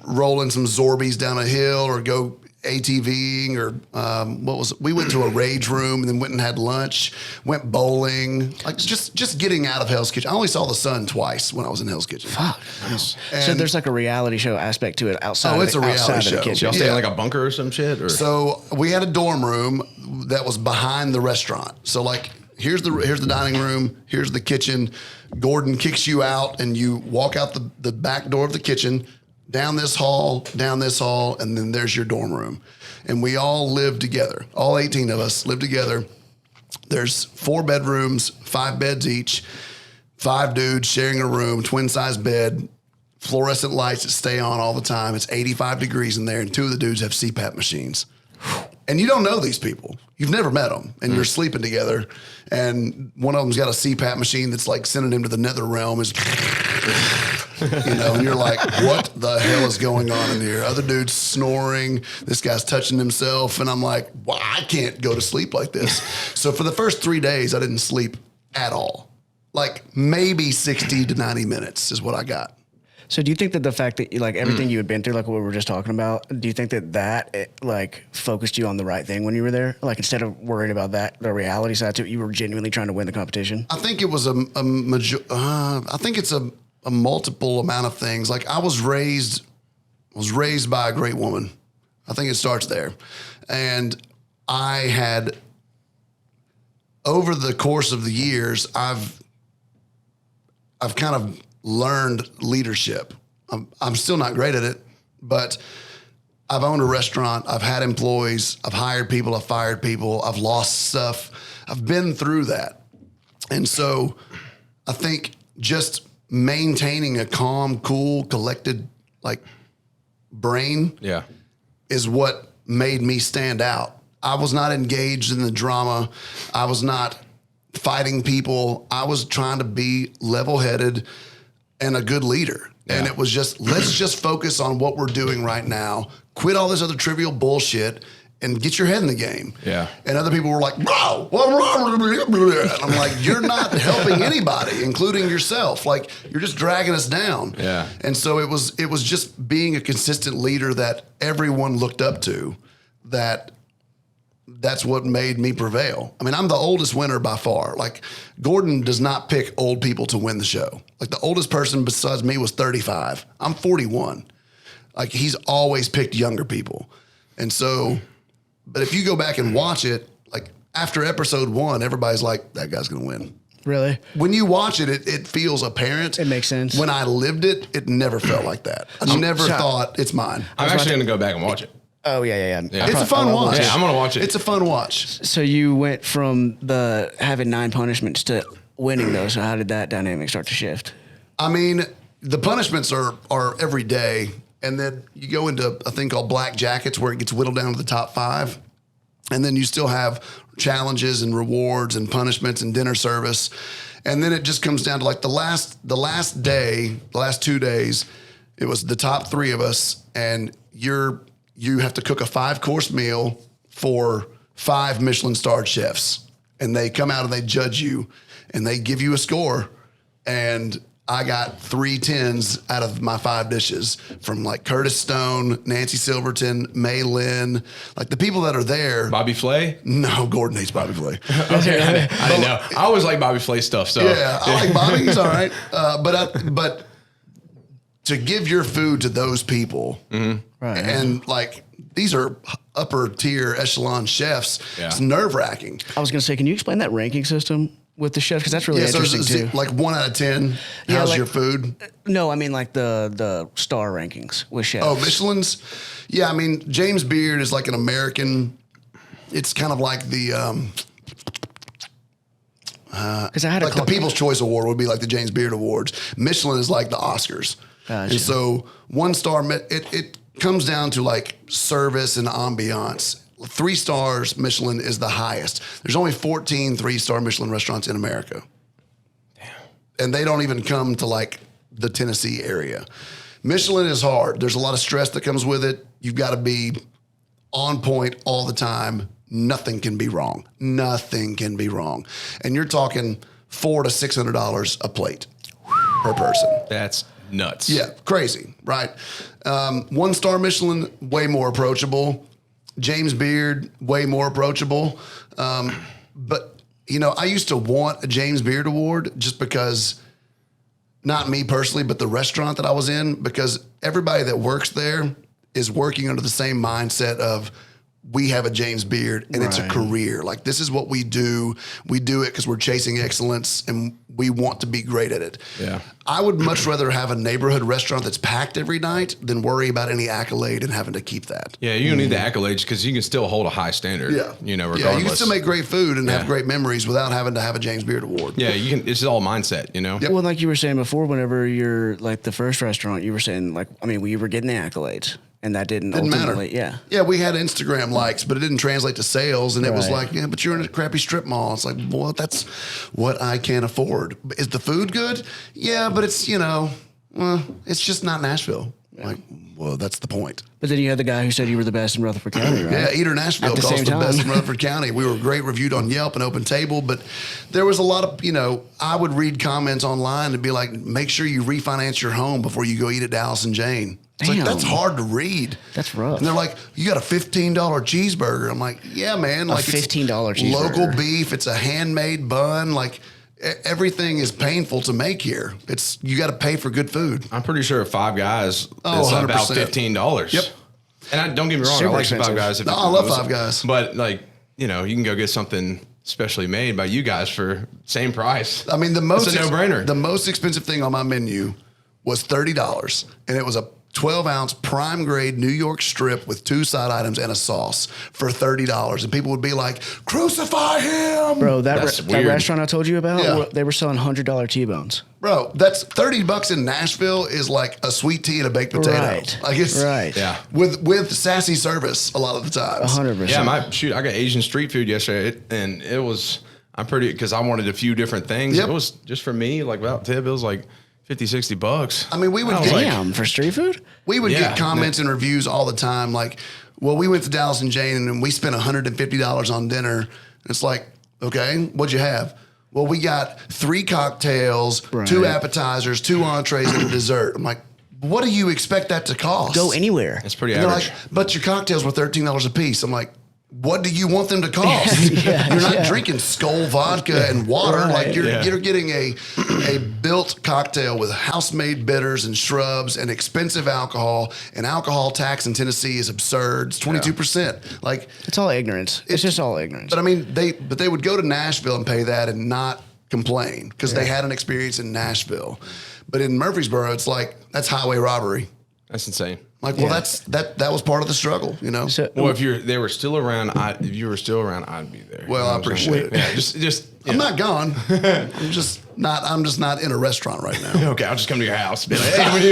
rolling some Zorbies down a hill, or go ATVing, or we went to a rage room and then went and had lunch, went bowling, like just getting out of Hell's Kitchen. I only saw the sun twice when I was in Hell's Kitchen. Fuck. So And- there's like a reality show aspect to it outside. Oh, of it's the, a reality outside show. Of the kitchen. Y'all stay Yeah. in like a bunker or some shit? Or So we had a dorm room that was behind the restaurant. So like, here's the dining room, here's the kitchen. Gordon kicks you out and you walk out the back door of the kitchen, down this hall, and then there's your dorm room. And we all live together. All 18 of us live together. There's 4 bedrooms, 5 beds each, 5 dudes sharing a room, twin size bed, fluorescent lights that stay on all the time. It's 85 degrees in there, and 2 of the dudes have CPAP machines. And you don't know these people. You've never met them, and you're sleeping together. And one of them's got a CPAP machine that's like sending him to the nether realm. Is and you're like, what the hell is going on in here? Other dude's snoring. This guy's touching himself, and I'm like, well, I can't go to sleep like this. So for the first 3 days, I didn't sleep at all. Like maybe 60 to 90 minutes is what I got. So do you think that the fact that like everything you had been through, like what we were just talking about, do you think that it, like focused you on the right thing when you were there? Like instead of worrying about that, the reality side to it, you were genuinely trying to win the competition? I think it was I think it's a multiple amount of things. Like I was raised by a great woman. I think it starts there. And I had, over the course of the years, I've kind of learned leadership. I'm still not great at it, but I've owned a restaurant. I've had employees. I've hired people. I've fired people. I've lost stuff. I've been through that. And so I think just maintaining a calm, cool, collected, like brain yeah. is what made me stand out. I was not engaged in the drama. I was not fighting people. I was trying to be level-headed and a good leader. Yeah. And it was just, let's just focus on what we're doing right now. Quit all this other trivial bullshit and get your head in the game. Yeah. And other people were like, bro, what's wrong? And I'm like, you're not helping anybody, including yourself. Like, you're just dragging us down. Yeah. And so it was just being a consistent leader that everyone looked up to. That's what made me prevail. I mean, I'm the oldest winner by far. Like, Gordon does not pick old people to win the show. Like, the oldest person besides me was 35. I'm 41. Like, he's always picked younger people. And so, but if you go back and watch it, like, after episode 1, everybody's like, that guy's going to win. Really? When you watch it, it feels apparent. It makes sense. When I lived it, it never felt like that. I never thought, it's mine. I'm actually going to go back and watch it. Oh, yeah. It's a fun watch. Yeah, I'm going to watch it. It's a fun watch. So you went from the having 9 punishments to winning those. So how did that dynamic start to shift? I mean, the punishments are every day. And then you go into a thing called black jackets where it gets whittled down to the top 5. And then you still have challenges and rewards and punishments and dinner service. And then it just comes down to like the last day, the last 2 days, it was the top 3 of us. And you have to cook a 5-course meal for 5 Michelin-starred chefs. And they come out and they judge you and they give you a score. And I got 3 10s out of my 5 dishes from like Curtis Stone, Nancy Silverton, May Lynn, like the people that are there. Bobby Flay? No, Gordon hates Bobby Flay. Okay, I didn't know. I always like Bobby Flay stuff. So Yeah, I like Bobby. He's all right. But to give your food to those people, Right. and like these are upper tier echelon chefs, Yeah. it's nerve wracking. I was going to say, can you explain that ranking system with the chefs? Because that's really interesting too. Like 1 out of 10. Yeah, How's like- your food? No, I mean like the star rankings with chefs. Oh, Michelin's. Yeah, I mean James Beard is like an American. It's kind of like the Because I had like the People's Choice Award would be like the James Beard Awards. Michelin is like the Oscars. Gotcha. And so 1 star, it comes down to like service and ambiance. 3 stars Michelin is the highest. There's only 14 3-star Michelin restaurants in America. Damn. And they don't even come to like the Tennessee area. Michelin is hard. There's a lot of stress that comes with it. You've got to be on point all the time. Nothing can be wrong. Nothing can be wrong. And you're talking $400 to $600 a plate per person. that's nuts. Yeah, crazy, right? 1 star Michelin, way more approachable. James Beard, way more approachable. But, you know, I used to want a James Beard Award just because, not me personally, but the restaurant that I was in, because everybody that works there is working under the same mindset of, we have a James Beard and it's a Right. career. Like, this is what we do. We do it because we're chasing excellence and we want to be great at it. Yeah. I would much rather have a neighborhood restaurant that's packed every night than worry about any accolade and having to keep that. Yeah, you don't need the accolades because you can still hold a high standard. Yeah. You know, Yeah, regardless. you can still make great food and have Yeah. great memories without having to have a James Beard Award. Yeah, you can. It's all mindset. You know. Yep. Well, like you were saying before, whenever you're like the first restaurant, you were saying like, I mean, we were getting the accolades, and that didn't Didn't matter. ultimately, yeah. Yeah, we had Instagram likes, but it didn't translate to sales. And it was Right. like, yeah, but you're in a crappy strip mall. It's like, well, that's what I can't afford. Is the food good? Yeah, but it's, you know, well, it's just not Nashville. Like, well, that's the point. But then you had the guy who said you were the best in Rutherford County, right? Yeah, Eater Nashville At the calls same the best time. in Rutherford County. We were great reviewed on Yelp and Open Table, but there was a lot of, you know, I would read comments online and be like, make sure you refinance your home before you go eat at Dallas and Jane. It's like, Damn. that's hard to read. That's rough. And they're like, you got a $15 cheeseburger. I'm like, yeah, man. Like $15 it's cheeseburger. local beef. It's a handmade bun. Like everything is painful to make here. It's, you got to pay for good food. I'm pretty sure Five Guys Oh, is about 100%. $15. Yep. And don't get me wrong, Super I like Five expensive. Guys. No, I love Five Guys. But like, you know, you can go get something specially made by you guys for same price. I mean, the most It's a no-brainer. The most expensive thing on my menu was $30, and it was a 12-ounce prime grade New York strip with 2 side items and a sauce for $30. And people would be like, "Crucify him, Bro, That's that weird. restaurant I told you about, Yeah. they were selling $100 T-bones. Bro, that's $30 in Nashville is like a sweet tea and a baked potato. Right. Like it's Right. Yeah. with sassy service a lot of the times. 100%. Yeah, I got Asian street food yesterday, and it was, I'm pretty, because I wanted a few different things. Yep. It was just for me, like without tip, it was like $50-$60. I mean, we would I was get, like, Damn, for street food? we would Yeah. get comments and reviews all the time. Like, well, we went to Dallas and Jane and we spent $150 on dinner. And it's like, okay, what'd you have? Well, we got 3 cocktails, Right. 2 appetizers, 2 entrees, and a dessert. I'm like, what do you expect that to cost? Go anywhere. It's pretty And they're average. like, but your cocktails were $13 a piece. I'm like, what do you want them to cost? You're not drinking Skull vodka and water. Right. Like you're Yeah. getting a built cocktail with house-made bitters and shrubs and expensive alcohol. And alcohol tax in Tennessee is absurd. It's 22%. Like, It's all ignorance. It's just all ignorance. but I mean, they would go to Nashville and pay that and not complain because they had an experience in Nashville. But in Murfreesboro, it's like that's highway robbery. That's insane. Like, well, Yeah. that was part of the struggle, you know. So, Well, if they were still around, if you were still around, I'd be there. Well, I what I'm saying? appreciate it. Yeah, just I'm not gone. I'm just not in a restaurant right now. okay. I'll just come to your house. Be like, hey, what do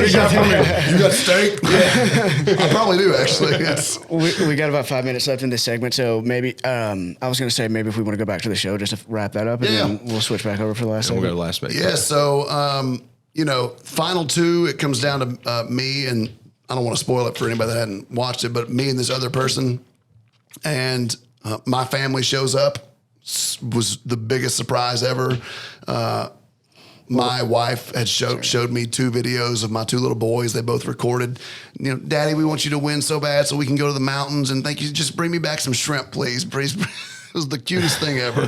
you got for me? You got steak? Yeah. I probably do actually. Yes. we got about 5 minutes left in this segment, so maybe I was going to say maybe if we want to go back to the show just to wrap that up, and Yeah. then we'll switch back over for the last We'll segment. go to last bit. Yeah. So you know, final 2, it comes down to me, and I don't want to spoil it for anybody that hadn't watched it, but me and this other person, and my family shows up. Was the biggest surprise ever. my wife had showed me 2 videos of my 2 little boys. They both recorded, you know, Daddy, we want you to win so bad so we can go to the mountains, and thank you. Just bring me back some shrimp, please. Please. It was the cutest thing ever.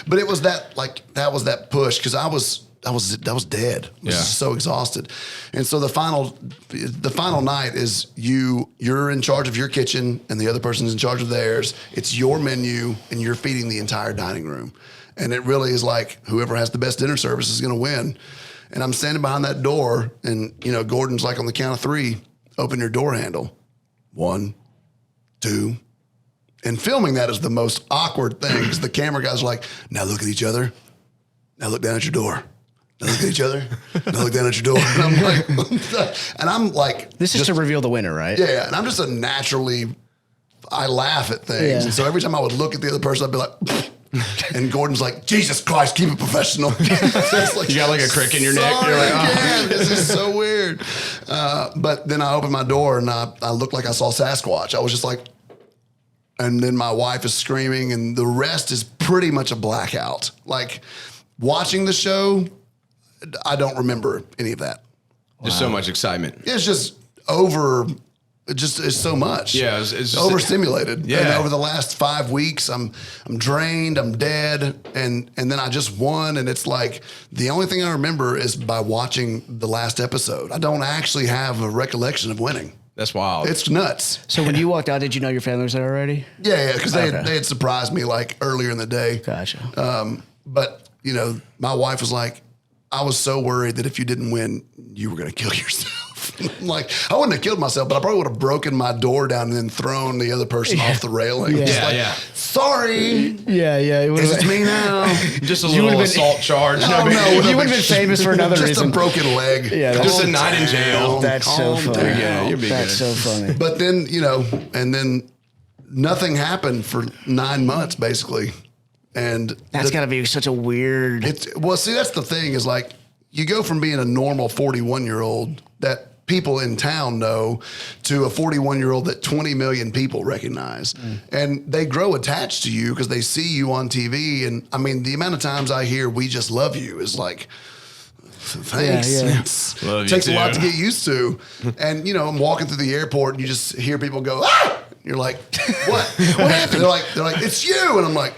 But it was that was that push, because I was dead. I was just so exhausted. And so the final night is you're in charge of your kitchen and the other person's in charge of theirs. It's your menu and you're feeding the entire dining room. And it really is like whoever has the best dinner service is going to win. And I'm standing behind that door, and you know, Gordon's like, on the count of 3, open your door handle. 1, 2. And filming that is the most awkward thing, because the camera guys are like, now look at each other. Now look down at your door. Now look at each other. Now look down at your door. And I'm like, this is to reveal the winner, right? Yeah. And I'm just I laugh at things. Yeah. And so every time I would look at the other person, I'd be like, and Gordon's like, Jesus Christ, keep it professional. Like, you got like a crick in your neck. You're like, oh, this is so weird. But then I opened my door and I looked like I saw Sasquatch. I was just like, and then my wife is screaming, and the rest is pretty much a blackout. Like, watching the show, I don't remember any of that. Just so much excitement. It's just it's so much. Yeah, it's overstimulated. Yeah. And over the last 5 weeks, I'm drained, I'm dead, and then I just won, and it's like the only thing I remember is by watching the last episode. I don't actually have a recollection of winning. That's wild. It's nuts. So when you walked out, did you know your family was there already? Yeah, because they had surprised me like earlier in the day. Gotcha. But you know, my wife was like, I was so worried that if you didn't win, you were going to kill yourself. Like, I wouldn't have killed myself, but I probably would have broken my door down and then thrown the other person off the railing. Yeah. Sorry. Yeah. It's me now. Just a little assault charge. No, you would have been famous for another reason. Just a broken leg. Yeah, just a night in jail. That's so funny. Yeah, you're That's so funny. But then, you know, and then nothing happened for 9 months, basically. And that's got to be such a weird. Well, see, that's the thing is like, you go from being a normal 41-year-old that people in town know to a 41-year-old that 20 million people recognize. And they grow attached to you because they see you on TV. And I mean, the amount of times I hear, we just love you, is like, thanks. Yeah. It takes a lot to get used to. And, you know, I'm walking through the airport and you just hear people go, ah! You're like, what? What happened? They're like, it's you. And I'm like,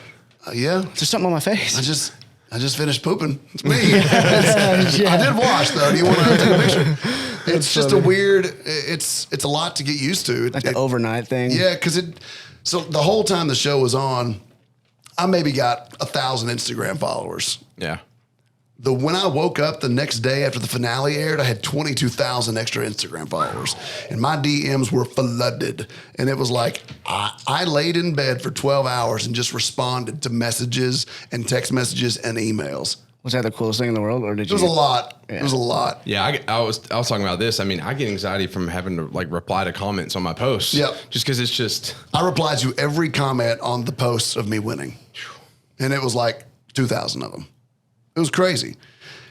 yeah. There's something on my face. I just finished pooping. It's me. I did wash though. Do you want to take a picture? It's just a weird. It's a lot to get used to. Like the overnight thing. Yeah, because So the whole time the show was on, I maybe got 1,000 Instagram followers. Yeah. When I woke up the next day after the finale aired, I had 22,000 extra Instagram followers, and my DMs were flooded. And it was like I laid in bed for 12 hours and just responded to messages and text messages and emails. Was that the coolest thing in the world, or did you? It was a lot. Yeah. It was a lot. Yeah, I was talking about this. I mean, I get anxiety from having to like reply to comments on my posts. Yep. Just because it's just. I replied to every comment on the posts of me winning, and it was like 2,000 of them. It was crazy.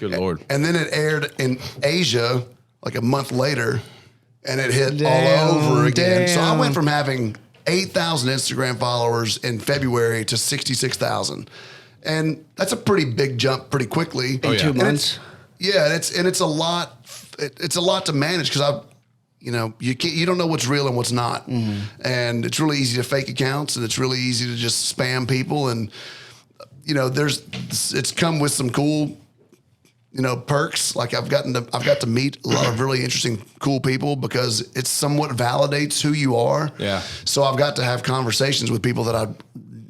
Good Lord. And then it aired in Asia like a month later, and it hit all over again. So I went from having 8,000 Instagram followers in February to 66,000. And that's a pretty big jump pretty quickly. In 2 months? It's a lot. It's a lot to manage because you don't know what's real and what's not. And it's really easy to fake accounts, and it's really easy to just spam people. And, you know, it's come with some cool, perks. Like I've got to meet a lot of really interesting, cool people because it somewhat validates who you are. Yeah. So I've got to have conversations with people that I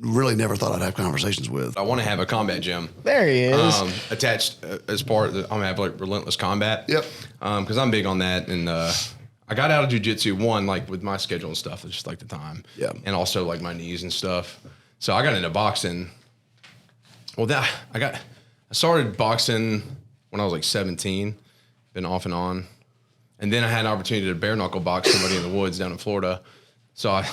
really never thought I'd have conversations with. I want to have a combat gym. There he is. Attached as part of I'm going to have like Relentless Combat. Yep. Because I'm big on that. And I got out of jiu-jitsu, like with my schedule and stuff, it's just like the time. Yeah. And also like my knees and stuff. So I got into boxing. Well, I started boxing when I was like 17, been off and on. And then I had an opportunity to bare knuckle box somebody in the woods down in Florida. So I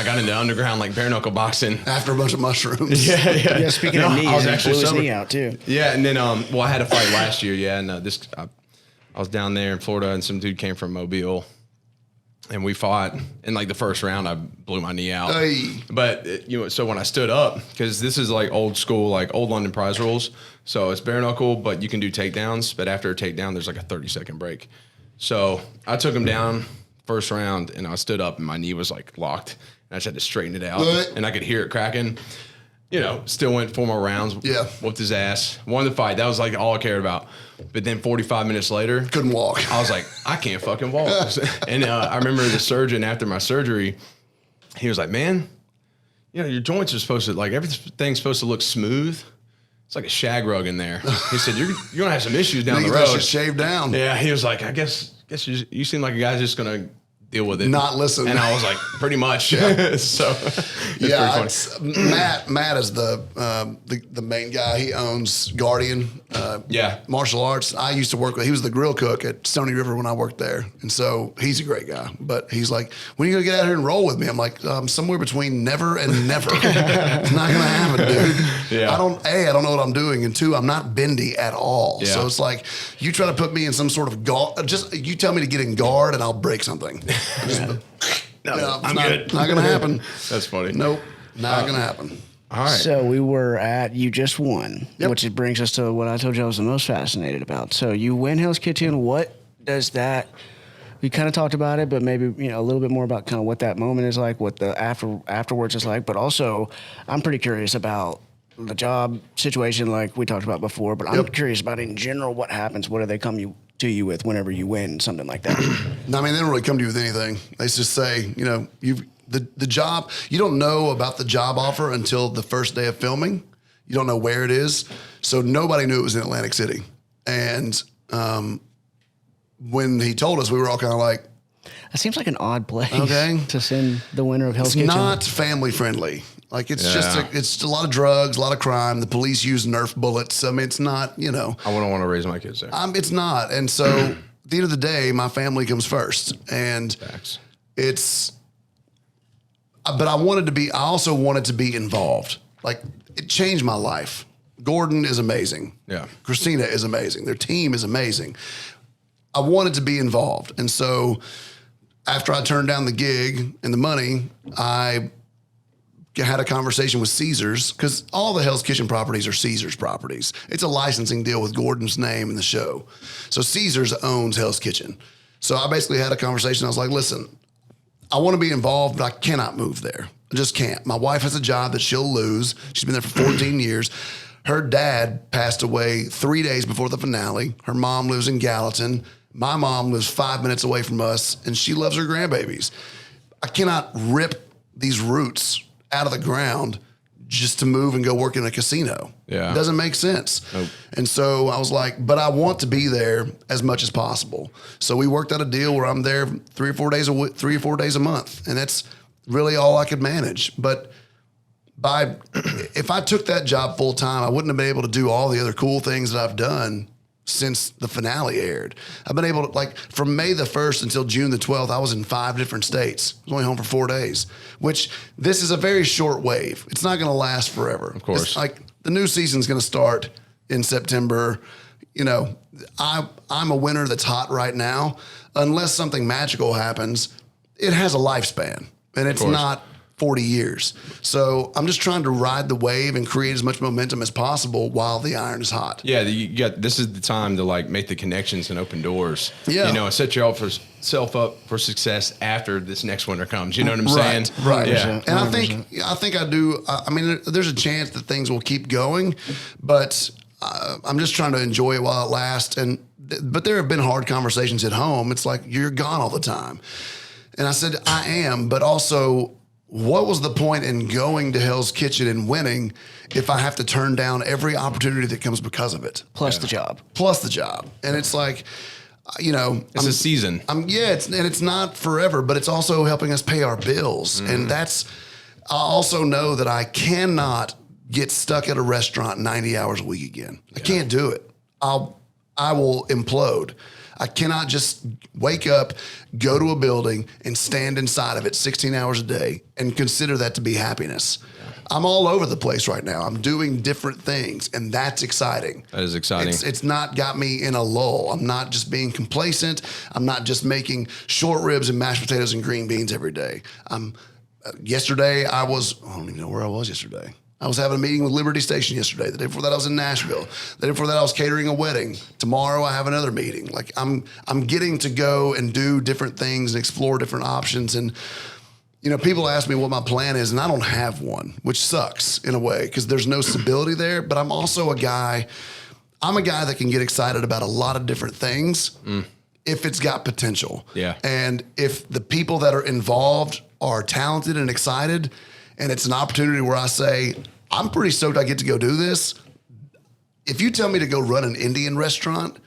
got into underground like bare knuckle boxing After a bunch of mushrooms. Yeah, speaking of knees, I was he actually blew his sober. knee out too. Yeah, and then I had a fight last year. Yeah, and I was down there in Florida, and some dude came from Mobile, and we fought. In like the first round, I blew my knee out. Hey. But so when I stood up, because this is like old school, like old London prize rules. So it's bare knuckle, but you can do takedowns. But after a takedown, there's like a 30-second break. So I took him down first round, and I stood up, and my knee was like locked, and I just had to straighten it out, and I could hear it cracking. Still went 4 more rounds. Yeah. Whooped his ass. Won the fight. That was like all I cared about. But then 45 minutes later, Couldn't walk. I was like, I can't fucking walk. And I remember the surgeon after my surgery, he was like, man, your joints are supposed to, like, everything's supposed to look smooth. It's like a shag rug in there. He said, you're going to have some issues down the That road. shit shaved down. Yeah. He was like, I guess you seem like a guy's just going to deal with it. Not listen. And I was like, pretty much. Yeah. So it's pretty funny. Matt is the main guy. He owns Guardian Martial Arts. I used to work with, he was the grill cook at Stony River when I worked there. And so he's a great guy. But he's like, when are you going to get out here and roll with me? I'm like, somewhere between never and never. It's not going to happen, dude. Yeah. I don't know what I'm doing. And 2, I'm not bendy at all. Yeah. So it's like, you try to put me in some sort of guard, you tell me to get in guard and I'll break something. I'm good. Not going to happen. That's funny. Nope. Not going to happen. All right. So we were at You Just Won, Yep. which brings us to what I told you I was the most fascinated about. So you win Hell's Kitchen. What does that? We kind of talked about it, but maybe a little bit more about kind of what that moment is like, what the afterwards is like. But also, I'm pretty curious about the job situation, like we talked about before. But I'm curious about in general what happens. What do they come to you with whenever you win something like that? No, I mean, they don't really come to you with anything. They just say, the job, you don't know about the job offer until the first day of filming. You don't know where it is. So nobody knew it was in Atlantic City. And when he told us, we were all kind of like, That seems like an odd place Okay. to send the winner of Hell's it's Kitchen. not family friendly. Like it's it's a lot of drugs, a lot of crime. The police use Nerf bullets. I mean, it's not, I wouldn't want to raise my kids there. it's not. And so at the end of the day, my family comes first. And Facts. but I also wanted to be involved. Like it changed my life. Gordon is amazing. Yeah. Christina is amazing. Their team is amazing. I wanted to be involved. And so after I turned down the gig and the money, I had a conversation with Caesars because all the Hell's Kitchen properties are Caesars properties. It's a licensing deal with Gordon's name in the show. So Caesars owns Hell's Kitchen. So I basically had a conversation. I was like, listen, I want to be involved, but I cannot move there. I just can't. My wife has a job that she'll lose. She's been there for 14 years. Her dad passed away 3 days before the finale. Her mom lives in Gallatin. My mom lives 5 minutes away from us, and she loves her grandbabies. I cannot rip these roots out of the ground just to move and go work in a casino. Yeah. It doesn't make sense. Nope. And so I was like, but I want to be there as much as possible. So we worked out a deal where I'm there 3 or 4 days a month. And that's really all I could manage. But if I took that job full time, I wouldn't have been able to do all the other cool things that I've done since the finale aired. I've been able to, from May the 1st until June the 12th, I was in 5 different states. I was only home for 4 days, which this is a very short wave. It's not going to last forever. Of course. The new season's going to start in September. I'm a winner that's hot right now. Unless something magical happens, it has a lifespan, and it's not 40 years. So I'm just trying to ride the wave and create as much momentum as possible while the iron is hot. Yeah, this is the time to make the connections and open doors. Yeah. And set yourself up for success after this next winter comes. You know what I'm saying? Right. Yeah. And I think I do. I mean, there's a chance that things will keep going, but I'm just trying to enjoy it while it lasts. But there have been hard conversations at home. It's like, you're gone all the time. And I said, I am, but also, what was the point in going to Hell's Kitchen and winning if I have to turn down every opportunity that comes because of it? Plus the job. And it's like, It's a season. It's not forever, but it's also helping us pay our bills. Mm-hmm. And I also know that I cannot get stuck at a restaurant 90 hours a week again. I can't do it. I will implode. I cannot just wake up, go to a building, and stand inside of it 16 hours a day and consider that to be happiness. I'm all over the place right now. I'm doing different things, and that's exciting. That is exciting. It's not got me in a lull. I'm not just being complacent. I'm not just making short ribs and mashed potatoes and green beans every day. Yesterday, I don't even know where I was yesterday. I was having a meeting with Liberty Station yesterday. The day before that, I was in Nashville. The day before that, I was catering a wedding. Tomorrow, I have another meeting. Like I'm getting to go and do different things and explore different options. And people ask me what my plan is, and I don't have one, which sucks in a way because there's no stability there. But I'm also a guy that can get excited about a lot of different things if it's got potential. Yeah. And if the people that are involved are talented and excited, and it's an opportunity where I say, I'm pretty stoked I get to go do this. If you tell me to go run an Indian restaurant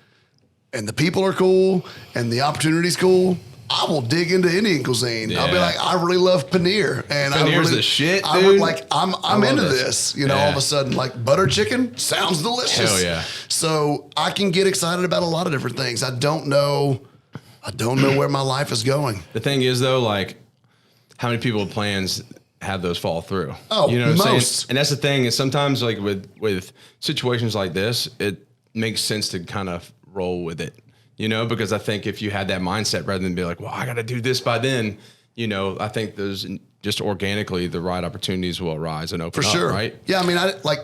and the people are cool and the opportunity's cool, I will dig into Indian cuisine. Yeah. I'll be like, I really love paneer, and paneer's the shit, dude. I'm into this. All of a sudden, like butter chicken sounds delicious. Hell yeah! So I can get excited about a lot of different things. I don't know where my life is going. The thing is, though, like how many people with plans have those fall through? Oh, you know what I'm most. saying? And that's the thing is sometimes like with situations like this, it makes sense to kind of roll with it. Because I think if you had that mindset rather than be like, well, I got to do this by then, I think there's just organically the right opportunities will arise and open for up, sure. Right? Yeah. I mean, like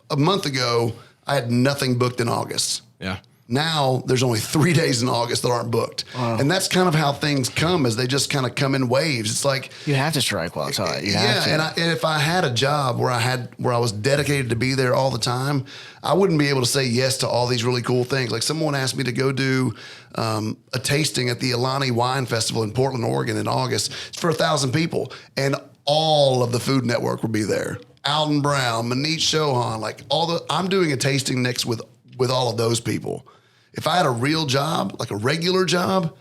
a month ago, I had nothing booked in August. Yeah. Now there's only 3 days in August that aren't booked. Wow. And that's kind of how things come, is they just kind of come in waves. It's like you have to strike while it's hot. And if I had a job where I was dedicated to be there all the time, I wouldn't be able to say yes to all these really cool things. Like someone asked me to go do a tasting at the Alani Wine Festival in Portland, Oregon in August. It's for 1,000 people, and all of the Food Network will be there. Alton Brown, Manish Chauhan, like I'm doing a tasting next with all of those people. If I had a real job, like a regular job,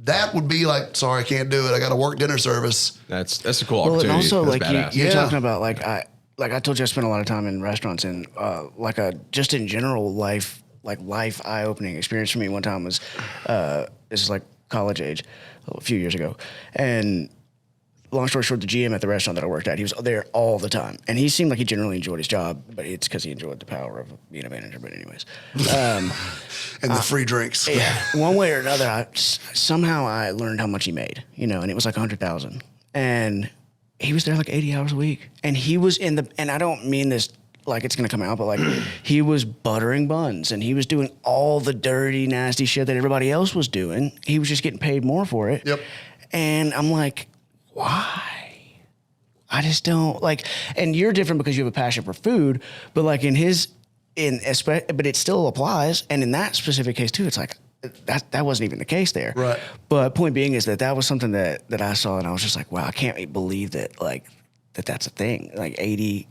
that would be like, sorry, I can't do it. I got to work dinner service. That's a cool opportunity. And also, that's like you're talking about, like I told you, I spent a lot of time in restaurants, and just in general life eye-opening experience for me. One time was this is like college age, a few years ago, and long story short, the GM at the restaurant that I worked at, he was there all the time. And he seemed like he generally enjoyed his job, but it's because he enjoyed the power of being a manager. But anyways. And the free drinks. Yeah. One way or another, somehow I learned how much he made, and it was like $100,000. And he was there like 80 hours a week. And he was and I don't mean this like it's going to come out, but like he was buttering buns, and he was doing all the dirty, nasty shit that everybody else was doing. He was just getting paid more for it. Yep. And I'm like, why? I just don't like, and you're different because you have a passion for food, but like but it still applies. And in that specific case too, it's like that wasn't even the case there. Right. But point being is that was something that I saw, and I was just like, wow, I can't believe that that's a thing. Like 80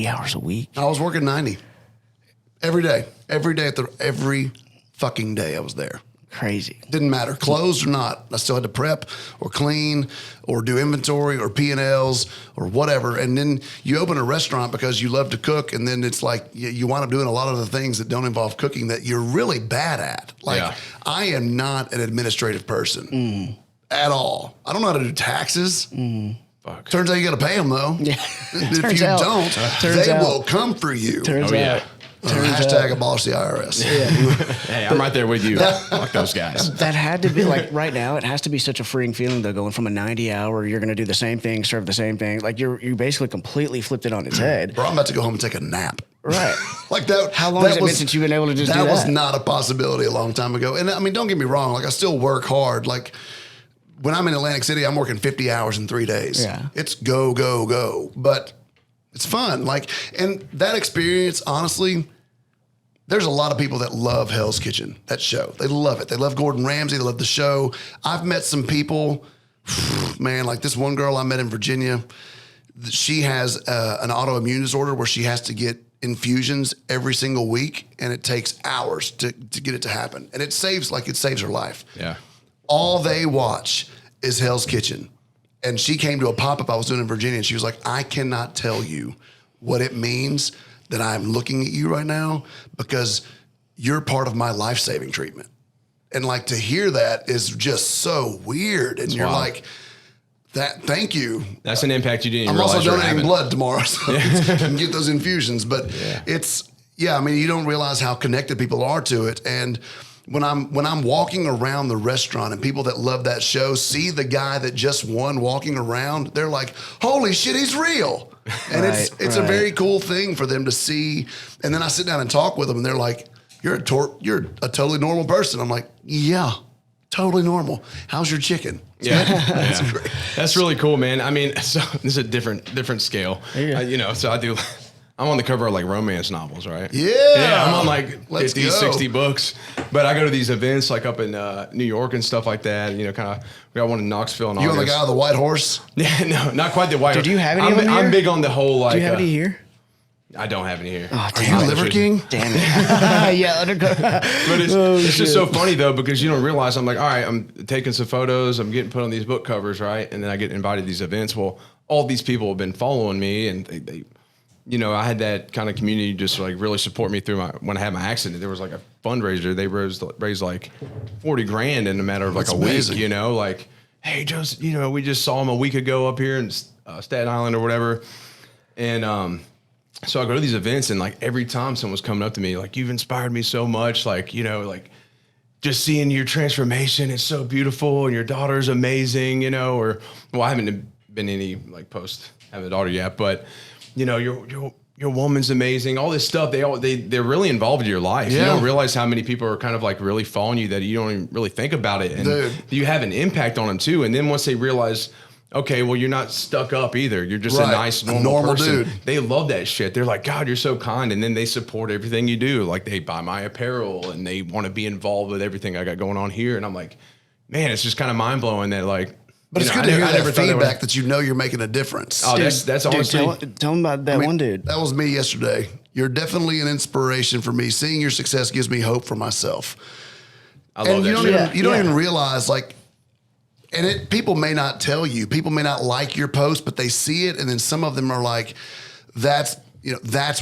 hours a week. I was working 90 every day every fucking day I was there. Crazy. Didn't matter, closed or not. I still had to prep or clean or do inventory or P&Ls or whatever. And then you open a restaurant because you love to cook, and then it's like you wind up doing a lot of the things that don't involve cooking that you're really bad at. Like I am not an administrative person at all. I don't know how to do taxes. Fuck. Turns out you got to pay them though. Yeah. If you don't, they will come for you. Turns out. Hashtag abolish the IRS. Yeah. Hey, I'm right there with you. Fuck those guys. That had to be like right now. It has to be such a freeing feeling though. Going from a 90-hour, you're going to do the same thing, serve the same thing. Like you basically completely flipped it on its head. Bro, I'm about to go home and take a nap. Right. Like that. How long has it been since you've been able to just do that? That was not a possibility a long time ago. And I mean, don't get me wrong. Like I still work hard. Like when I'm in Atlantic City, I'm working 50 hours in 3 days. Yeah. It's go, go, go. But it's fun. Like, and that experience, honestly, there's a lot of people that love Hell's Kitchen, that show. They love it. They love Gordon Ramsay. They love the show. I've met some people, man, like this one girl I met in Virginia. She has an autoimmune disorder where she has to get infusions every single week, and it takes hours to get it to happen. And it saves her life. Yeah. All they watch is Hell's Kitchen. And she came to a pop-up I was doing in Virginia, and she was like, I cannot tell you what it means that I'm looking at you right now because you're part of my life-saving treatment. And like to hear that is just so weird. And you're like, Thank you. That's an impact you didn't I'm realize also you were donating having. blood tomorrow, so I can get those infusions. But I mean, you don't realize how connected people are to it. And when I'm walking around the restaurant and people that love that show see the guy that just won walking around, they're like, "Holy shit, he's real!" And it's a very cool thing for them to see. And then I sit down and talk with them, and they're like, "You're a totally normal person." I'm like, "Yeah, totally normal. How's your chicken?" Yeah, That's great. That's really cool, man. I mean, so this is a different scale. You know, so I'm on the cover of like romance novels, right? Yeah. I'm on like Let's 50, go. 60 books. But I go to these events like up in New York and stuff like that. You know, kind of, we got one in Knoxville in You August. on the guy with the white horse? Yeah, no, not quite the white. Dude, do you have any of them I'm here? big on the whole like. Do you have any here? I don't have any here. Oh, Are you Liver King? Damn it. Yeah, undercover. But it's just so funny though, because you don't realize I'm like, all right, I'm taking some photos, I'm getting put on these book covers, right? And then I get invited to these events. Well, all these people have been following me, and they you know, I had that kind of community just like really support me through when I had my accident. There was like a fundraiser. They raised like 40 grand in a matter of like That's a amazing. week, you know, like, hey, just, you know, we just saw him a week ago up here in Staten Island or whatever. And, so I go to these events, and like every time someone's coming up to me, like, you've inspired me so much. Like, you know, like just seeing your transformation, it's so beautiful, and your daughter's amazing, you know, or, well, I haven't been any like post having a daughter yet, but you know, your woman's amazing. All this stuff, they're really involved in your life. Yeah. You don't realize how many people are kind of like really following you that you don't even really think about it. And Dude. you have an impact on them too. And then once they realize, okay, well, you're not stuck up either. You're just a Right. nice, A normal person. dude. They love that shit. They're like, God, you're so kind. And then they support everything you do. Like they buy my apparel and they want to be involved with everything I got going on here. And I'm like, man, it's just kind of mind blowing that like, But you it's know, good to hear I that never thought feedback would- that you know you're making a difference. Oh, that's Dude, honestly. tell them about that one dude. That was me yesterday. You're definitely an inspiration for me. Seeing your success gives me hope for myself. I love And you that don't shit. even, you don't even realize like, and people may not tell you, people may not like your post, but they see it, and then some of them are like, that's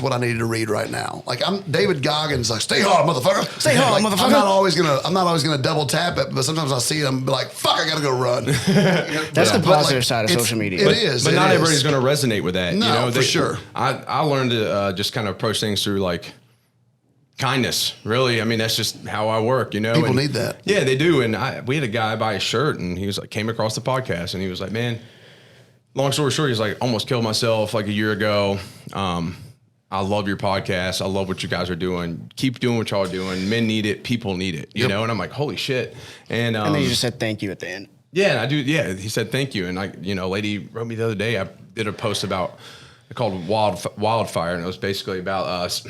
what I needed to read right now. Like David Goggins, like, stay hard, motherfucker. Stay hard, Like, motherfucker. I'm not always gonna double tap it, but sometimes I see it, I'm like, fuck, I gotta go run. That's the positive side of social media. It is. But it not is. everybody's going to resonate with that. No, you know, for sure. I learned to just kind of approach things through like kindness. Really, I mean, that's just how I work. You know, People And- need that. Yeah, they do. And we had a guy buy a shirt, and he was like, came across the podcast, and he was like, man. Long story short, he's like, almost killed myself like a year ago. I love your podcast. I love what you guys are doing. Keep doing what y'all are doing. Men need it. People need it. You know. And I'm like, holy shit. And And then you just said thank you at the end. yeah, I do. Yeah, he said thank you, and a lady wrote me the other day. I did a post called Wildfire, and it was basically about us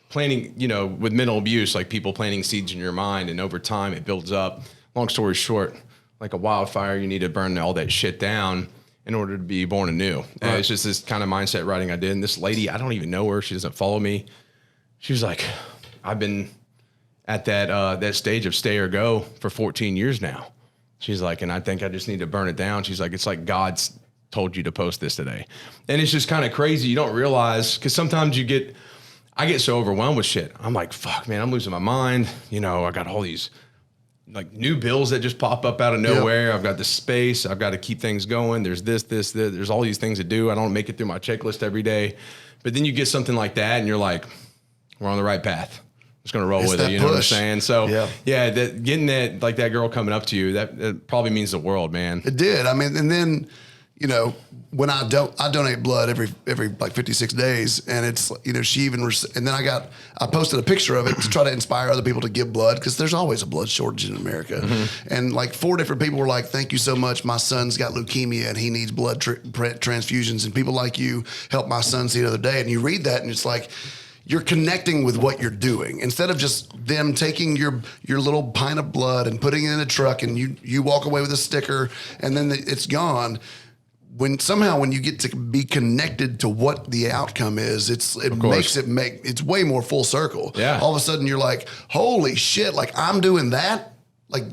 planting, with mental abuse, like people planting seeds in your mind, and over time it builds up. Long story short, like a wildfire, you need to burn all that shit down in order to be born anew. And it's just this kind of mindset writing I did. And this lady, I don't even know her. She doesn't follow me. She was like, I've been at that stage of stay or go for 14 years now. She's like, and I think I just need to burn it down. She's like, it's like God's told you to post this today. And it's just kind of crazy. You don't realize, because sometimes I get so overwhelmed with shit. I'm like, fuck, man, I'm losing my mind. I got all these like new bills that just pop up out of nowhere. Yep. I've got this space. I've got to keep things going. There's this. There's all these things to do. I don't make it through my checklist every day. But then you get something like that and you're like, we're on the right path. Just going to roll with it. You know what I'm saying? So yeah, getting that, like that girl coming up to you, that probably means the world, man. It did. I mean, and then, when I donate blood every like 56 days, and it's, she even, and then I posted a picture of it to try to inspire other people to give blood, because there's always a blood shortage in America. Mm-hmm. And like 4 different people were like, thank you so much. My son's got leukemia and he needs blood transfusions, and people like you helped my son see the other day. And you read that and it's like, you're connecting with what you're doing, instead of just them taking your little pint of blood and putting it in a truck and you walk away with a sticker and then it's gone. When you get to be connected to what the outcome is, it's way more full circle. Yeah. All of a sudden you're like, holy shit, like I'm doing that. Like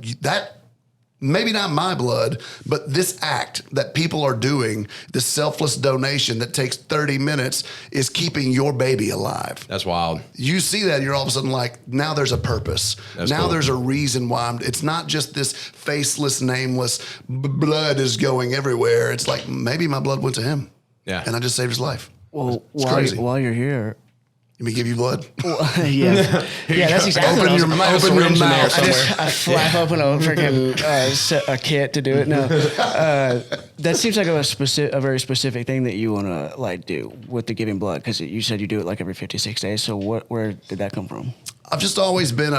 maybe not my blood, but this act that people are doing, this selfless donation that takes 30 minutes is keeping your baby alive. That's wild. You see that, and you're all of a sudden like, now there's a purpose. That's now cool. there's a reason why it's not just this faceless, nameless blood is going everywhere. It's like, maybe my blood went to him. Yeah. And I just saved his life. Well, It's crazy. while you're here, Let me give you blood. yeah, that's exactly what I was Open might have your syringe in there mouth. somewhere. I flap open a freaking a kit to do it. No, that seems like a very specific thing that you want to like do with the giving blood, because you said you do it like every 56 days. So where did that come from? I've just always been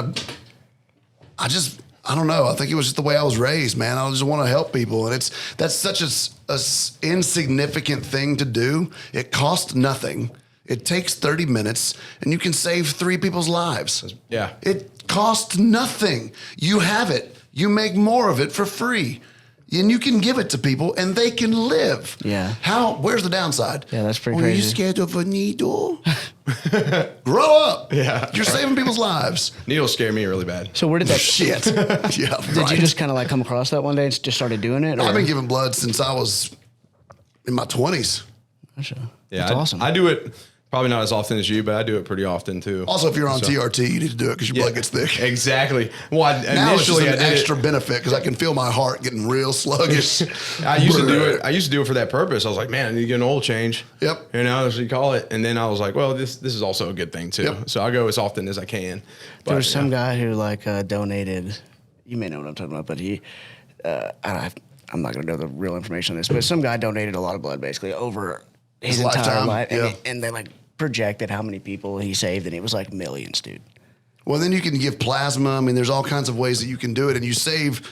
I don't know. I think it was just the way I was raised, man. I just want to help people. And that's such a insignificant thing to do. It costs nothing. It takes 30 minutes and you can save 3 people's lives. Yeah. It costs nothing. You have it. You make more of it for free. And you can give it to people and they can live. Yeah. Where's the downside? Yeah, that's pretty Are you crazy. scared of a needle? Grow up. Yeah. You're saving people's lives. Needles scare me really bad. So where did that? Shit. Yeah. Did you just kind of like come across that one day and just started doing it? Or? I've been giving blood since I was in my 20s. Gotcha. Yeah, That's awesome. I do it probably not as often as you, but I do it pretty often too. Also, if you're on TRT, you need to do it because your blood gets thick. Exactly. Well, Now it's just initially I an did extra benefit because I can feel my heart getting real sluggish. I used to do it. I used to do it for that purpose. I was like, man, I need to get an oil change. Yep. You know, that's what you call it. And then I was like, well, this is also a good thing too. Yep. So I go as often as I can. But, There was some guy who like donated. You may know what I'm talking about, but he. I'm not going to know the real information on this, but some guy donated a lot of blood basically over his entire lifetime, life, yeah. and they like projected how many people he saved, and it was like millions, dude. Well, then you can give plasma. I mean, there's all kinds of ways that you can do it, and you save.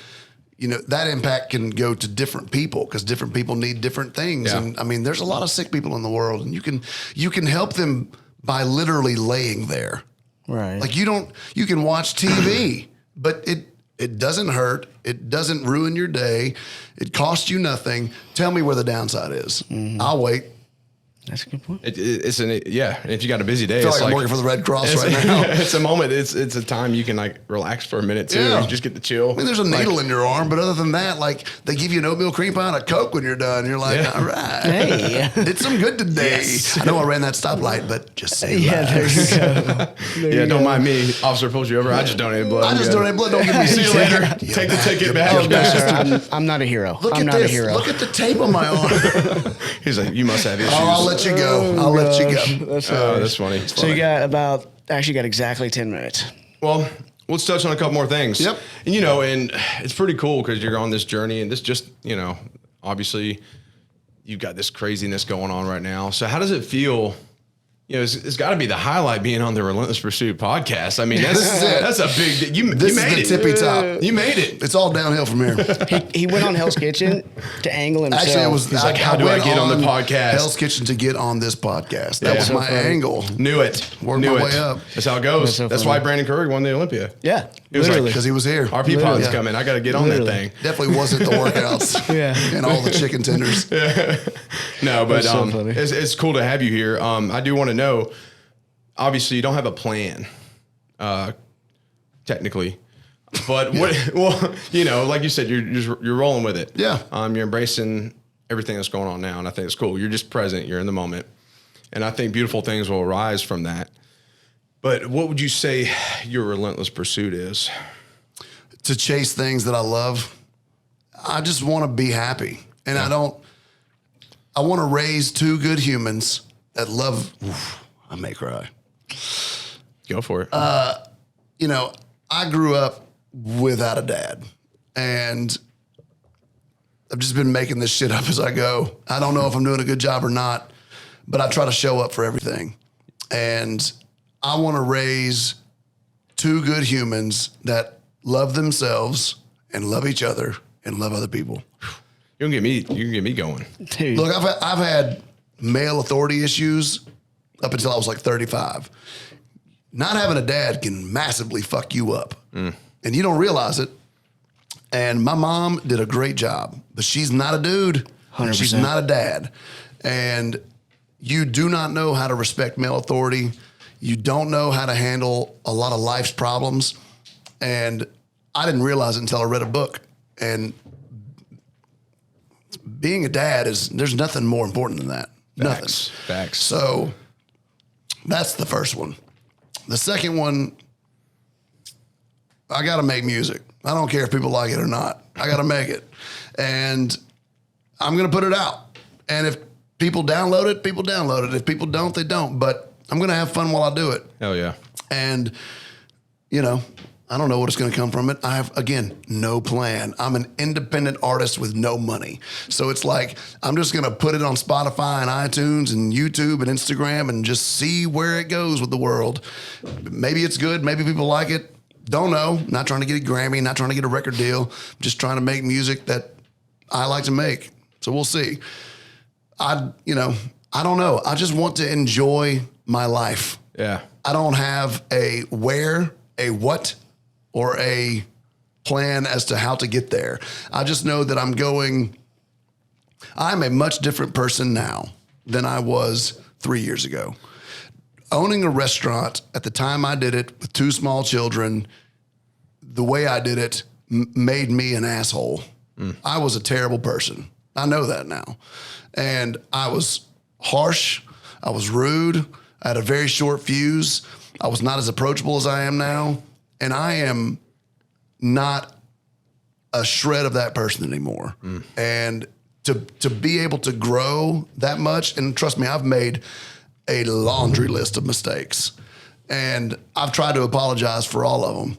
You know, that impact can go to different people because different people need different things. Yeah. And I mean, there's a lot of sick people in the world, and you can help them by literally laying there. Right. Like you can watch TV, but it doesn't hurt. It doesn't ruin your day. It costs you nothing. Tell me where the downside is. I'll wait. That's a good point. It's and if you got a busy day, I feel it's like I'm working for the Red Cross right now. It's a moment. It's a time you can like relax for a minute too. Yeah. You just get to chill. I mean, there's a needle in your arm, but other than that, like they give you an oatmeal cream pie and a Coke when you're done. You're like, Yeah. all right, Hey. did some good today. Yes. I know I ran that stoplight, but just say Yeah, there you go. Yeah, don't mind me. Officer pulls you over. I just donated blood. I just donated blood. Don't give me See you later. Take the ticket back. You bastard. I'm not a hero. Look I'm at not this. a hero. Look at the tape on my arm. He's like, you must have issues. Oh, I'll let you go. I'll let you go. That's Oh, that's funny. So you got exactly 10 minutes. Well, let's touch on a couple more things. Yep. And and it's pretty cool because you're on this journey, and this just obviously you've got this craziness going on right now. So how does it feel? It's got to be the highlight being on the Relentless Pursuit podcast. I mean, This is it. that's a big. You This made is it. the tippy top. You made it. It's all downhill from here. He went on Hell's Kitchen to angle himself. Actually, it was. He's like, how do I went get on the podcast? Hell's Kitchen to get on this podcast. That Yeah. was So my funny. angle. Knew it. Worked Knew my it. way up. That's how it goes. That's so That's funny. why Brandon Curry won the Olympia. Yeah, He was like, literally. Because he was here. RP pod's Yeah. coming. I got to get on that Literally. thing. Definitely wasn't the workouts. Yeah. And all the chicken tenders. No, but That's so funny. it's cool to have you here. I do want to know. Obviously, you don't have a plan, technically, but what? Well, like you said, you're rolling with it. Yeah. You're embracing everything that's going on now, and I think it's cool. You're just present. You're in the moment, and I think beautiful things will arise from that. But what would you say your relentless pursuit is? To chase things that I love. I just want to be happy. And I want to raise 2 good humans that love. Oof, I may cry. Go for it. I grew up without a dad, and I've just been making this shit up as I go. I don't know if I'm doing a good job or not, but I try to show up for everything. And I want to raise 2 good humans that love themselves and love each other and love other people. You can get me going. Dude. Look, I've had male authority issues up until I was like 35. Not having a dad can massively fuck you up. And you don't realize it. And my mom did a great job, but she's not a dude. 100%. She's not a dad. And you do not know how to respect male authority. You don't know how to handle a lot of life's problems. And I didn't realize it until I read a book. And being a dad there's nothing more important than that. Nothing. Facts. So that's the first one. The second one, I got to make music. I don't care if people like it or not. I got to make it. And I'm going to put it out. And if people download it, people download it. If people don't, they don't. But I'm going to have fun while I do it. Hell yeah. And, you know, I don't know what is going to come from it. I have, again, no plan. I'm an independent artist with no money. So it's like, I'm just going to put it on Spotify and iTunes and YouTube and Instagram and just see where it goes with the world. Maybe it's good. Maybe people like it. Don't know. Not trying to get a Grammy, not trying to get a record deal. Just trying to make music that I like to make. So we'll see. I don't know. I just want to enjoy my life. Yeah. I don't have a where, a what, or a plan as to how to get there. I just know that I'm a much different person now than I was 3 years ago. Owning a restaurant at the time I did it with 2 small children, the way I did it made me an asshole. I was a terrible person. I know that now. And I was harsh. I was rude. I had a very short fuse. I was not as approachable as I am now. And I am not a shred of that person anymore. And to be able to grow that much, and trust me, I've made a laundry list of mistakes. And I've tried to apologize for all of them,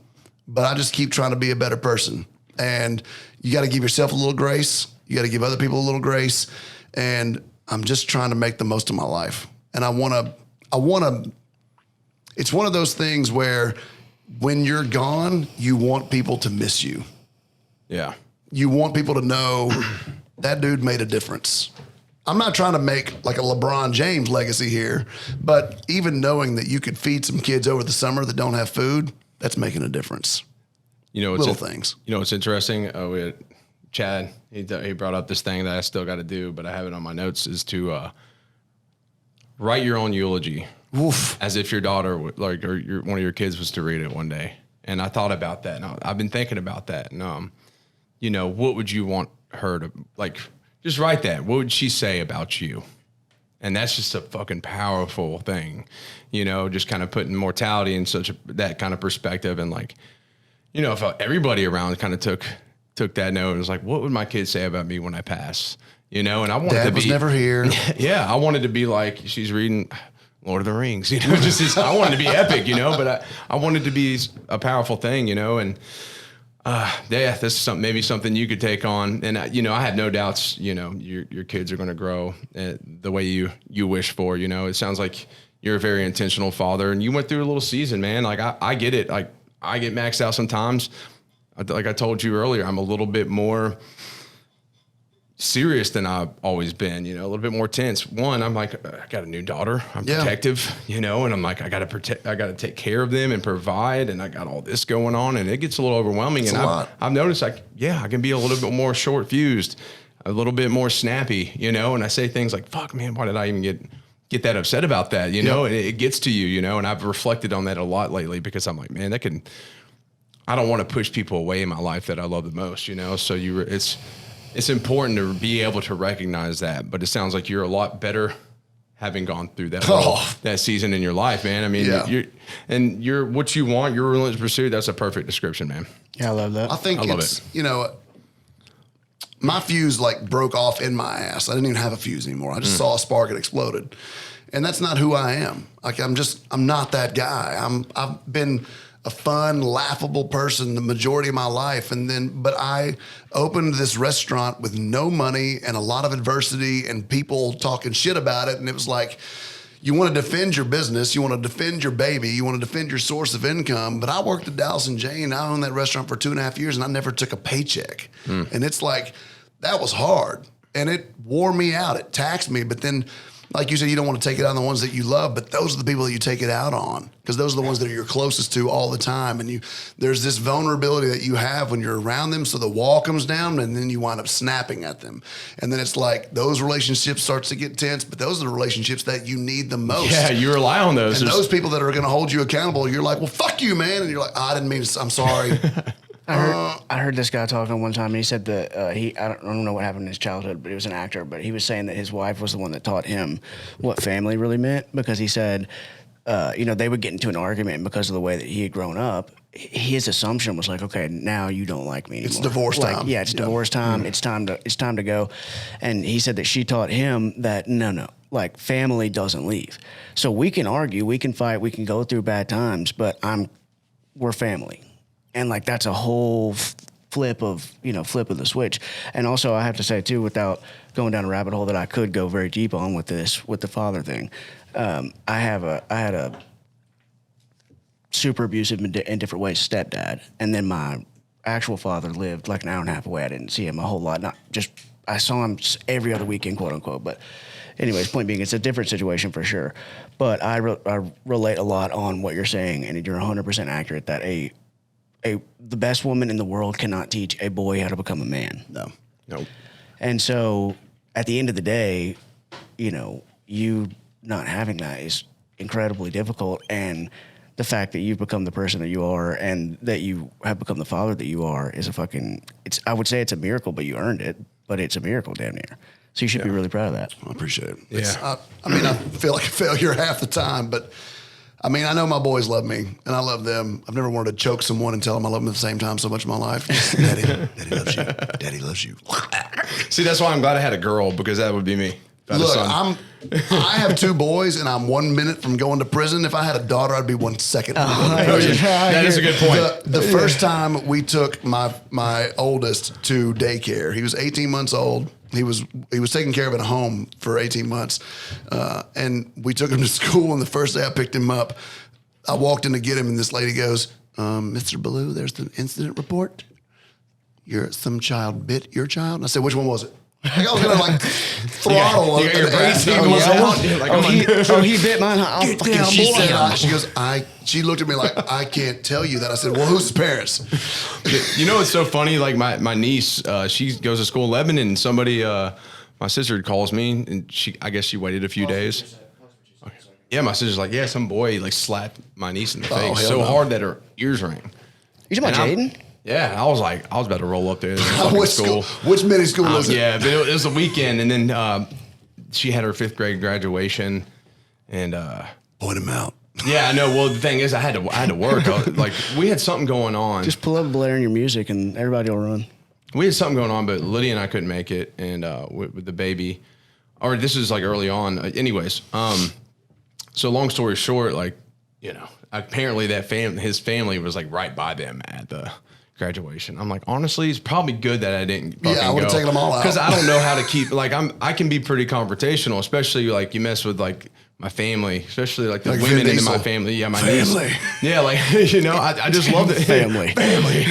but I just keep trying to be a better person. And you got to give yourself a little grace. You got to give other people a little grace. And I'm just trying to make the most of my life. And I want to, it's one of those things where when you're gone, you want people to miss you. Yeah. You want people to know that dude made a difference. I'm not trying to make like a LeBron James legacy here, but even knowing that you could feed some kids over the summer that don't have food, that's making a difference. You know, little things. You know what's interesting? We had Chad. He brought up this thing that I still got to do, but I have it on my notes. Is to write your own eulogy. Oof. As if your daughter, one of your kids, was to read it one day. And I thought about that. And I've been thinking about that. And you know, what would you want her to like? Just write that. What would she say about you? And that's just a fucking powerful thing, you know, just kind of putting mortality in that kind of perspective. And like, you know, if everybody around kind of took that note and was like, what would my kids say about me when I pass? You know, and I wanted Dad to be. was never here. Yeah, I wanted to be like, she's reading Lord of the Rings, you know, I wanted to be epic, you know, but I wanted to be a powerful thing, you know, and yeah, this is maybe something you could take on. And, you know, I have no doubts, you know, your kids are going to grow the way you wish for, you know. It sounds like you're a very intentional father, and you went through a little season, man. Like, I get it. Like, I get maxed out sometimes. Like I told you earlier, I'm a little bit more serious than I've always been, you know, a little bit more tense. One, I'm like, I got a new daughter. I'm protective, you know, and I'm like, I got to take care of them and provide. And I got all this going on, and it gets a little overwhelming. It's and a lot. I've noticed I can be a little bit more short fused, a little bit more snappy, you know, and I say things like, fuck man, why did I even get that upset about that? You know, and it gets to you, you know, and I've reflected on that a lot lately because I'm like, man, I don't want to push people away in my life that I love the most, you know? So it's important to be able to recognize that, but it sounds like you're a lot better having gone through that season in your life, man. I mean, you're what you want, your relentless pursuit. That's a perfect description, man. Yeah, I love that. I think it's, you know, my fuse like broke off in my ass. I didn't even have a fuse anymore. I just saw a spark and exploded. And that's not who I am. Like, I'm not that guy. I've been a fun, laughable person the majority of my life. But I opened this restaurant with no money and a lot of adversity and people talking shit about it. And it was like, you want to defend your business. You want to defend your baby. You want to defend your source of income. But I worked at Dallas and Jane. I owned that restaurant for 2.5 years and I never took a paycheck. And it's like, that was hard. And it wore me out. It taxed me. But then, like you said, you don't want to take it out on the ones that you love, but those are the people that you take it out on because those are the ones that are you're closest to all the time. And there's this vulnerability that you have when you're around them. So the wall comes down and then you wind up snapping at them. And then it's like those relationships starts to get tense, but those are the relationships that you need the most. Yeah, you rely on those. And those people that are going to hold you accountable, you're like, well, fuck you, man. And you're like, I didn't mean to, I'm sorry. I heard this guy talking one time, and he said that I don't know what happened in his childhood, but he was an actor. But he was saying that his wife was the one that taught him what family really meant, because he said, they would get into an argument because of the way that he had grown up. His assumption was like, okay, now you don't like me anymore. It's divorce time. Yeah, it's divorce time. Mm-hmm. It's time to go. And he said that she taught him that no, like family doesn't leave. So we can argue, we can fight, we can go through bad times, but we're family. And like that's a whole flip of the switch. And also I have to say too, without going down a rabbit hole that I could go very deep on with the father thing, I had a super abusive in different ways stepdad, and then my actual father lived like an hour and a half away. I didn't see him a whole lot. I saw him every other weekend, quote unquote. But anyways, point being, it's a different situation for sure. But I relate a lot on what you're saying, and you're 100% accurate that the best woman in the world cannot teach a boy how to become a man. No. And so at the end of the day, you not having that is incredibly difficult. And the fact that you've become the person that you are and that you have become the father that you are is I would say it's a miracle, but you earned it, but it's a miracle damn near. So you should be really proud of that. I appreciate it. Yeah. I feel like a failure half the time, but I know my boys love me, and I love them. I've never wanted to choke someone and tell them I love them at the same time so much in my life. Daddy loves you. Daddy loves you. See, that's why I'm glad I had a girl, because that would be me. Look, I have 2 boys, and I'm 1 minute from going to prison. If I had a daughter, I'd be 1 second from going to prison. That is a good point. The first time we took my oldest to daycare, he was 18 months old. He was taken care of at a home for 18 months, and we took him to school. And the first day I picked him up, I walked in to get him, and this lady goes, "Mr. Belew, there's the incident report. Some child bit your child." And I said, "Which one was it?" Like I was gonna throttle you got your ass. 18 months old. He bit mine. I'll fucking She goes, she looked at me like, "I can't tell you that." I said, "Well, who's the parents?" You know, it's so funny. Like my niece, she goes to school in Lebanon, and somebody, my sister calls me, and I guess she waited a few days. Yeah, my sister's like, some boy like slapped my niece in the face so hard that her ears rang. You talking about Jaden? Yeah, I was about to roll up there. Which school? Which mini school was it? Yeah, but it was a weekend, and then she had her 5th grade graduation, and point him out. Yeah, I know. Well, the thing is, I had to work. We had something going on. Just pull up blaring your music, and everybody will run. We had something going on, but Lydia and I couldn't make it, and with the baby, or this is like early on. Anyways, so long story short, apparently his family was like right by them at the graduation. I'm like, honestly, it's probably good that I didn't. I would have taken them all out, because I don't know how to keep. I can be pretty confrontational, especially like you mess with like my family, especially like the women in my family. Yeah, my family. Niece. Yeah, I just love it. Family. Family.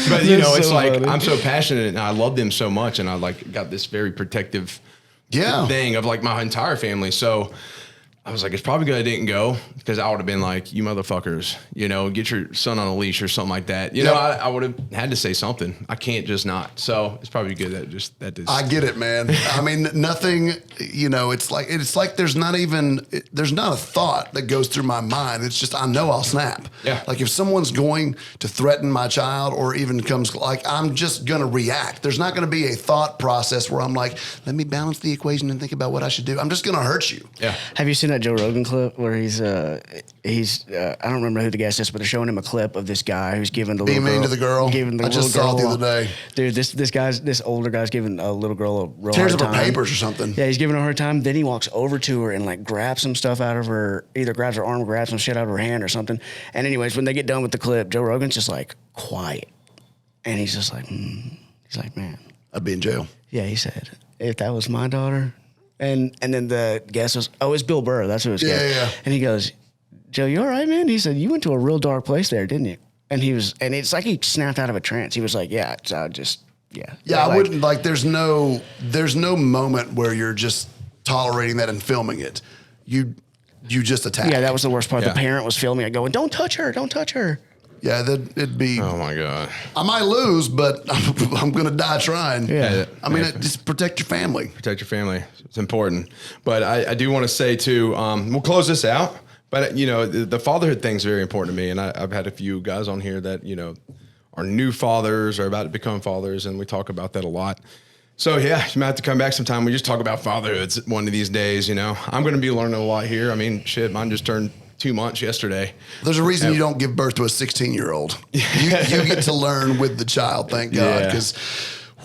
But it's so like funny. I'm so passionate and I love them so much, and I got this very protective thing of like my entire family. So I was like, it's probably good I didn't go, because I would have been like, you motherfuckers, get your son on a leash or something like that. I would have had to say something. I can't just not. So it's probably good that I get it, man. Nothing, it's like there's not a thought that goes through my mind. It's just, I know I'll snap. Yeah. Like if someone's going to threaten my child or even comes, I'm just going to react. There's not going to be a thought process where I'm like, let me balance the equation and think about what I should do. I'm just going to hurt you. Yeah. Have you seen that Joe Rogan clip where he's I don't remember who the guest is, but they're showing him a clip of this guy who's giving the little girl. To the girl. I just saw it the other day. Dude, this older guy's giving a little girl a real tears hard up her time. papers or something. Yeah, he's giving her a hard time. Then he walks over to her and grabs some stuff out of her, either grabs her arm or grabs some shit out of her hand or something. And anyways, when they get done with the clip, Joe Rogan's just quiet. And he's just like, He's like, man. I'd be in jail. Yeah, he said, if that was my daughter. And then the guest was, it's Bill Burr. That's who it was. Yeah. And he goes, Joe, you all right, man? He said, you went to a real dark place there, didn't you? And it's like he snapped out of a trance. He was like, yeah, I wouldn't there's no moment where you're just tolerating that and filming it. You just attack. Yeah, that was the worst part. Yeah. The parent was filming it going, don't touch her. Yeah, it'd be. Oh my God. I might lose, but I'm going to die trying. Yeah. Just protect your family. Protect your family. It's important. But I do want to say too, we'll close this out. But you know, the fatherhood thing is very important to me, and I've had a few guys on here that you know are new fathers or about to become fathers, and we talk about that a lot. So yeah, you might have to come back sometime. We just talk about fatherhood one of these days. You know, I'm going to be learning a lot here. I mean, shit, mine just turned 2 months yesterday. There's a reason you don't give birth to a 16-year-old. You get to learn with the child, thank God, because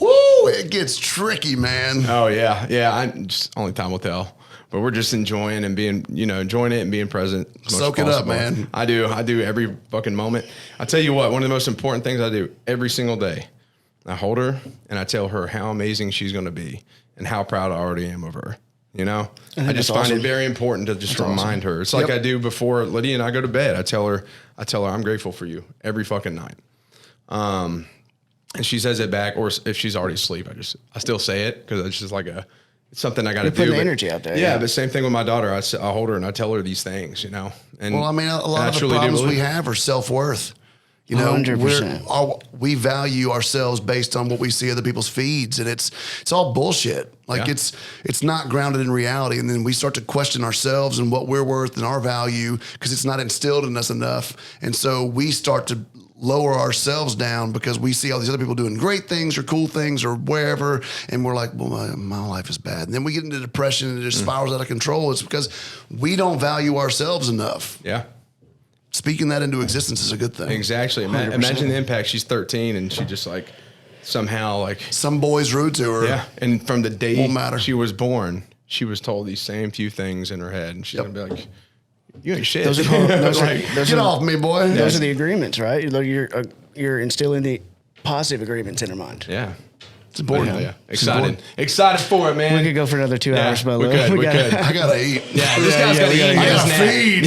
it gets tricky, man. Oh yeah, I'm just only time will tell. But we're just enjoying and being, you know, enjoying it and being present. Soak it up, man. I do every fucking moment. I tell you what, one of the most important things I do every single day, I hold her and I tell her how amazing she's going to be and how proud I already am of her. You know, I just find it very important to just remind her. It's like I do before Lydia and I go to bed. I tell her, I'm grateful for you every fucking night. And she says it back, or if she's already asleep, I still say it because it's just like it's something I got to do. Putting the energy out there. Yeah, but same thing with my daughter. I hold her and I tell her these things, you know. And well, I mean, a lot of the problems we have are self-worth. You know, 100%. We value ourselves based on what we see other people's feeds, and it's all bullshit. Like it's not grounded in reality, and then we start to question ourselves and what we're worth and our value because it's not instilled in us enough, and so we start to lower ourselves down because we see all these other people doing great things or cool things or wherever, and we're like, well, my life is bad, and then we get into depression and it just spirals out of control. It's because we don't value ourselves enough. Yeah. Speaking that into existence is a good thing. Exactly. Imagine the impact. She's 13 and she just like somehow like some boys rude to her. Yeah. And from the day she was born, she was told these same few things in her head, and she's gonna be like, "You ain't shit." Get off me, boy. Those are the agreements, right? You're instilling the positive agreements in her mind. Yeah. It's important. Yeah. Excited for it, man. We could go for another 2 hours, but we could. I gotta eat. Yeah, this guy's gotta eat. I gotta feed.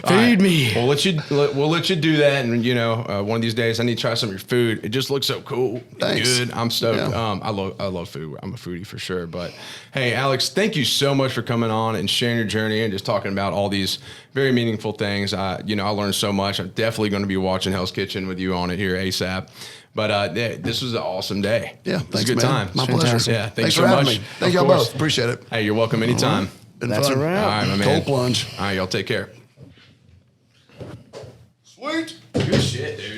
Feed me. We'll let you do that, and you know, one of these days I need to try some of your food. It just looks so cool. Thanks. Good. I'm stoked. Yeah. I love food. I'm a foodie for sure. But hey, Alex, thank you so much for coming on and sharing your journey and just talking about all these very meaningful things. I learned so much. I'm definitely going to be watching Hell's Kitchen with you on it here ASAP. But this was an awesome day. Yeah, thanks, it was a good time. My pleasure. Yeah, thanks so for having much. me. Thank y'all both. Appreciate it. Hey, you're welcome anytime. Been That's fun. a wrap. All right, my man. Cold plunge. All right, y'all take care. Sweet. Good shit, dude.